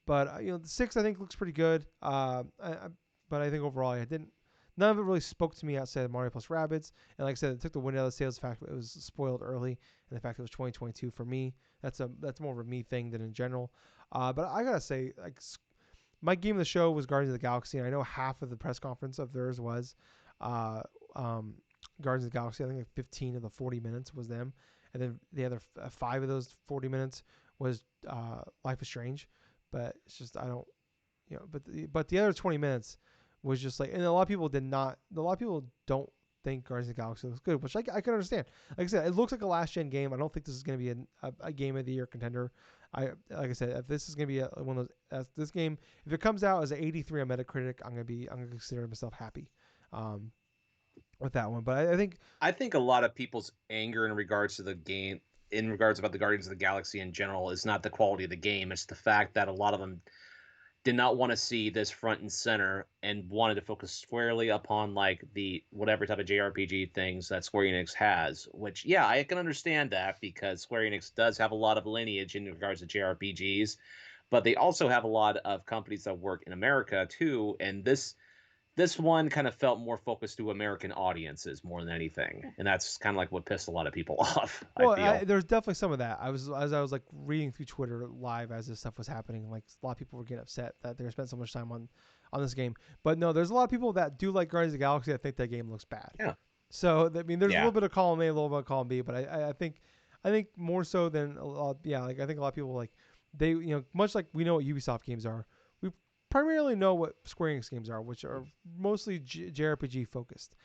but the 6 I think looks pretty good. But I think overall, I didn't. None of it really spoke to me outside of Mario plus Rabbids. And like I said, it took the wind out of the sails. The fact that it was spoiled early, and the fact that it was 2022 for me. That's more of a me thing than in general. But I gotta say, like my game of the show was Guardians of the Galaxy, and I know half of the press conference of theirs was uh, um, Guardians of the Galaxy. I think like 15 of the 40 minutes was them, and then the other 5 of those 40 minutes was Life is Strange. But it's just I don't, but the other 20 minutes was just like, and a lot of people did not. A lot of people don't think Guardians of the Galaxy looks good, which I can understand. Like I said, it looks like a last gen game. I don't think this is going to be a game of the year contender. Like I said, if this is going to be one of those, this game, if it comes out as an 83 on Metacritic, I'm gonna consider myself happy um, with that one. But I think I think a lot of people's anger in regards to the game, in regards about the Guardians of the Galaxy in general, is not the quality of the game. It's the fact that a lot of them did not want to see this front and center and wanted to focus squarely upon like the whatever type of JRPG things that Square Enix has. Which, yeah, I can understand that because Square Enix does have a lot of lineage in regards to JRPGs, but they also have a lot of companies that work in America too. And this one kind of felt more focused to American audiences more than anything, and that's kind of like what pissed a lot of people off. I Well, feel. there's definitely some of that. I was like reading through Twitter live as this stuff was happening. Like a lot of people were getting upset that they spent so much time on this game. But no, there's a lot of people that do like Guardians of the Galaxy that think that game looks bad. Yeah. So I mean, there's a Yeah. little bit of column A, a little bit of column B, but I think more so than a lot. Yeah, like I think a lot of people like they much like we know what Ubisoft games are. We primarily know what Square Enix games are, which are mostly JRPG focused,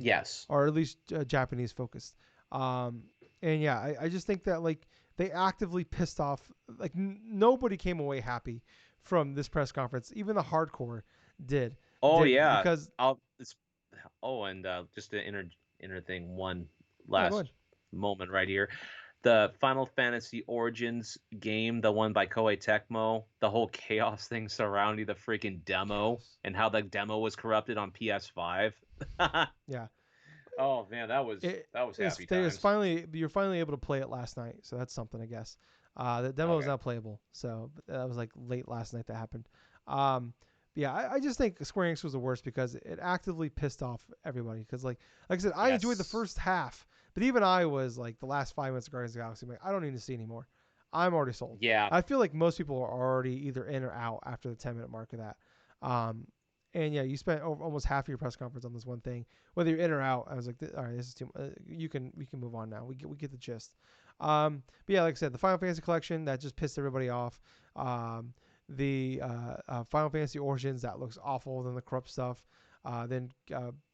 Yes. or at least Japanese focused. Um, and yeah, I just think that like they actively pissed off. Like nobody came away happy from this press conference. Even the hardcore did Oh didn't yeah. because I'll. It's, oh, and just to inner thing, one yeah, go ahead. last moment right here. The Final Fantasy Origins game, the one by Koei Tecmo, the whole chaos thing surrounding the freaking demo Yes. and how the demo was corrupted on PS5. Yeah. Oh man, that was happy It's times. finally you're finally able to play it last night, so that's something I guess. The demo is Okay. not playable, so that was like late last night that happened. Um, yeah, I just think Square Enix was the worst because it actively pissed off everybody. Because like I said, I enjoyed the Yes. first half, but even I was like the last 5 minutes of Guardians of the Galaxy. I'm like, I don't need to see anymore. I'm already sold. Yeah. I feel like most people are already either in or out after the 10-minute mark of that. Um, and yeah, you spent almost half of your press conference on this one thing, whether you're in or out. I was like, all right, this is too. We can move on now. We get the gist. But yeah, like I said, the Final Fantasy collection that just pissed everybody off. The Final Fantasy Origins that looks awful than the corrupt stuff. Then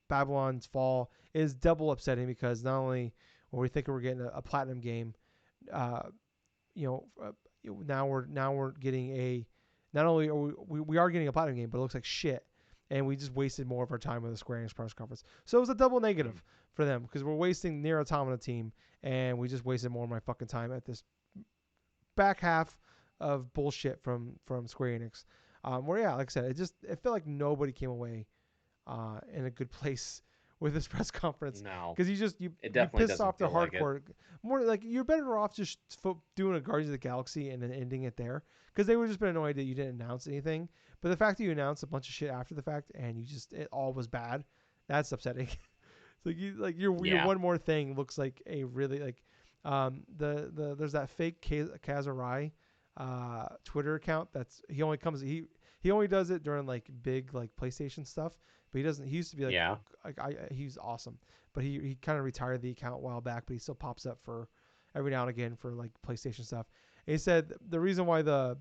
Babylon's Fall is double upsetting because not only were we thinking we're getting a platinum game, uh, you know, now we're getting a not only are we are getting a platinum game, but it looks like shit, and we just wasted more of our time with the Square Enix press conference. So it was a double Mm. negative for them because we're wasting Nier Automata team, and we just wasted more of my fucking time at this back half of bullshit from Square Enix. Where yeah, like I said, it felt like nobody came away in a good place with this press conference No, because it you definitely pissed doesn't off the feel like it. hardcore. More like you're better off just doing a Guardians of the Galaxy and then ending it there because they would just been annoyed that you didn't announce anything. But the fact that you announced a bunch of shit after the fact and it all was bad, that's upsetting. Like your Yeah. one more thing looks like a really like there's that fake Kazurai Twitter account that's he only does it during like big like PlayStation stuff, but he doesn't. He used to be Yeah. he's awesome, but he kind of retired the account a while back, but he still pops up for every now and again for like PlayStation stuff. And he said the reason why the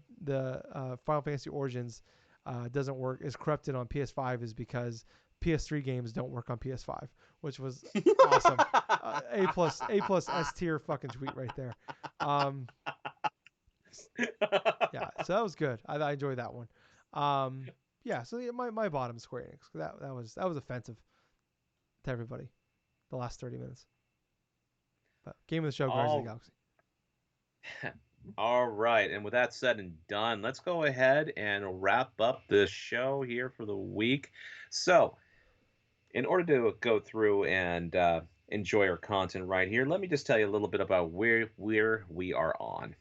Final Fantasy Origins doesn't work is corrupted on PS5 is because PS3 games don't work on PS5, which was awesome. A plus S tier fucking tweet right there. Um, yeah, so that was good. I enjoyed that one. Yeah, so yeah, my bottom Square Enix. That was offensive to everybody. The last 30 minutes. But game of the show, Guardians of the All Galaxy. all right. And with that said and done, let's go ahead and wrap up the show here for the week. So, in order to go through and enjoy our content right here, let me just tell you a little bit about where we are on.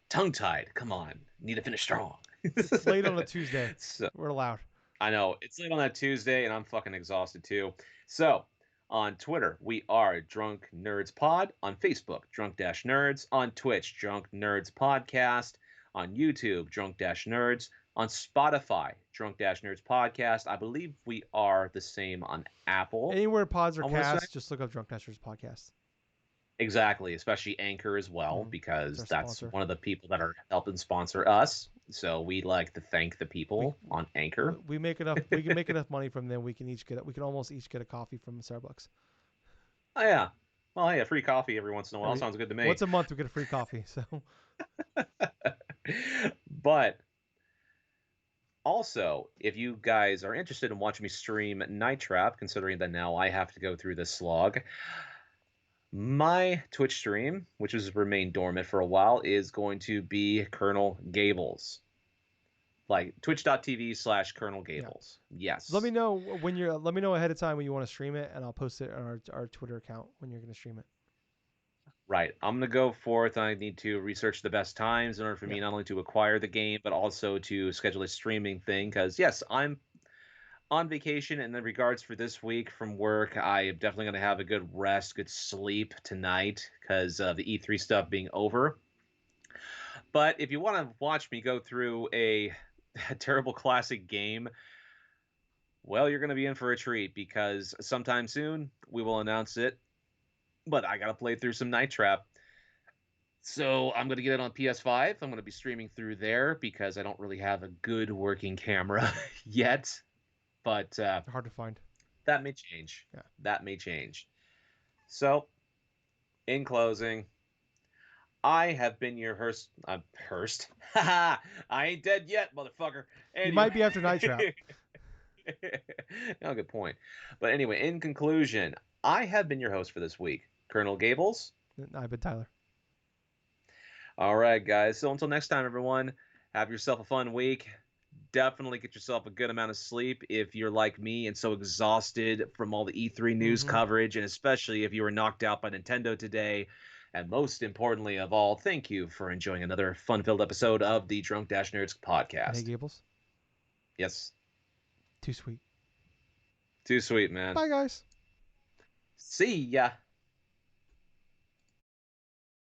Tongue tied. Come on, need to finish strong. It's late on a Tuesday. So We're allowed. I know it's late on that Tuesday, and I'm fucking exhausted too. So on Twitter, we are Drunk Nerds Pod. On Facebook, Drunk Dash Nerds. On Twitch, Drunk Nerds Podcast. On YouTube, Drunk Dash Nerds. On Spotify, Drunk Dash Nerds Podcast. I believe we are the same on Apple. Anywhere pods are I want to say cast, just look up Drunk Dashers podcast. exactly, especially Anchor as well, It's because our that's sponsor. one of the people that are helping sponsor us. So we like to thank the We people on Anchor. we make enough. We can make enough money from them. We can almost each get a coffee from Starbucks. Oh yeah. Well, yeah, free coffee every once in a while Every sounds good to me. once a month we get a free coffee. So But also, if you guys are interested in watching me stream Night Trap, considering that now I have to go through this slog, my Twitch stream, which has remained dormant for a while, is going to be Colonel Gables. Like twitch.tv/Colonel Yeah. Gables. Let me Yes. know when you're. Let me know ahead of time when you want to stream it, and I'll post it on our Twitter account when you're going to stream it. Right. I'm going to go forth. I need to research the best times in order for Yeah. me not only to acquire the game, but also to schedule a streaming thing. Because, yes, I'm on vacation. And in regards for this week from work, I am definitely going to have a good rest, good sleep tonight because of the E3 stuff being over. But if you want to watch me go through a terrible classic game, well, you're going to be in for a treat because sometime soon we will announce it. But I got to play through some Night Trap. So I'm going to get it on PS5. I'm going to be streaming through there because I don't really have a good working camera yet. But They're hard to find. that may change. Yeah. That may change. So, in closing, I have been your Hurst. Hurst. Haha! I ain't dead yet, motherfucker. You Anyway. might be after Night Trap. No, good point. But anyway, in conclusion, I have been your host for this week, Colonel Gables. I've been Tyler. All right, guys. So until next time, everyone, have yourself a fun week. Definitely get yourself a good amount of sleep if you're like me and so exhausted from all the E3 news Mm-hmm. coverage, and especially if you were knocked out by Nintendo today. And most importantly of all, thank you for enjoying another fun-filled episode of the Drunk Dash Nerds And hey, podcast. Gables. Yes, Too sweet. too sweet, man. Bye, guys. See ya.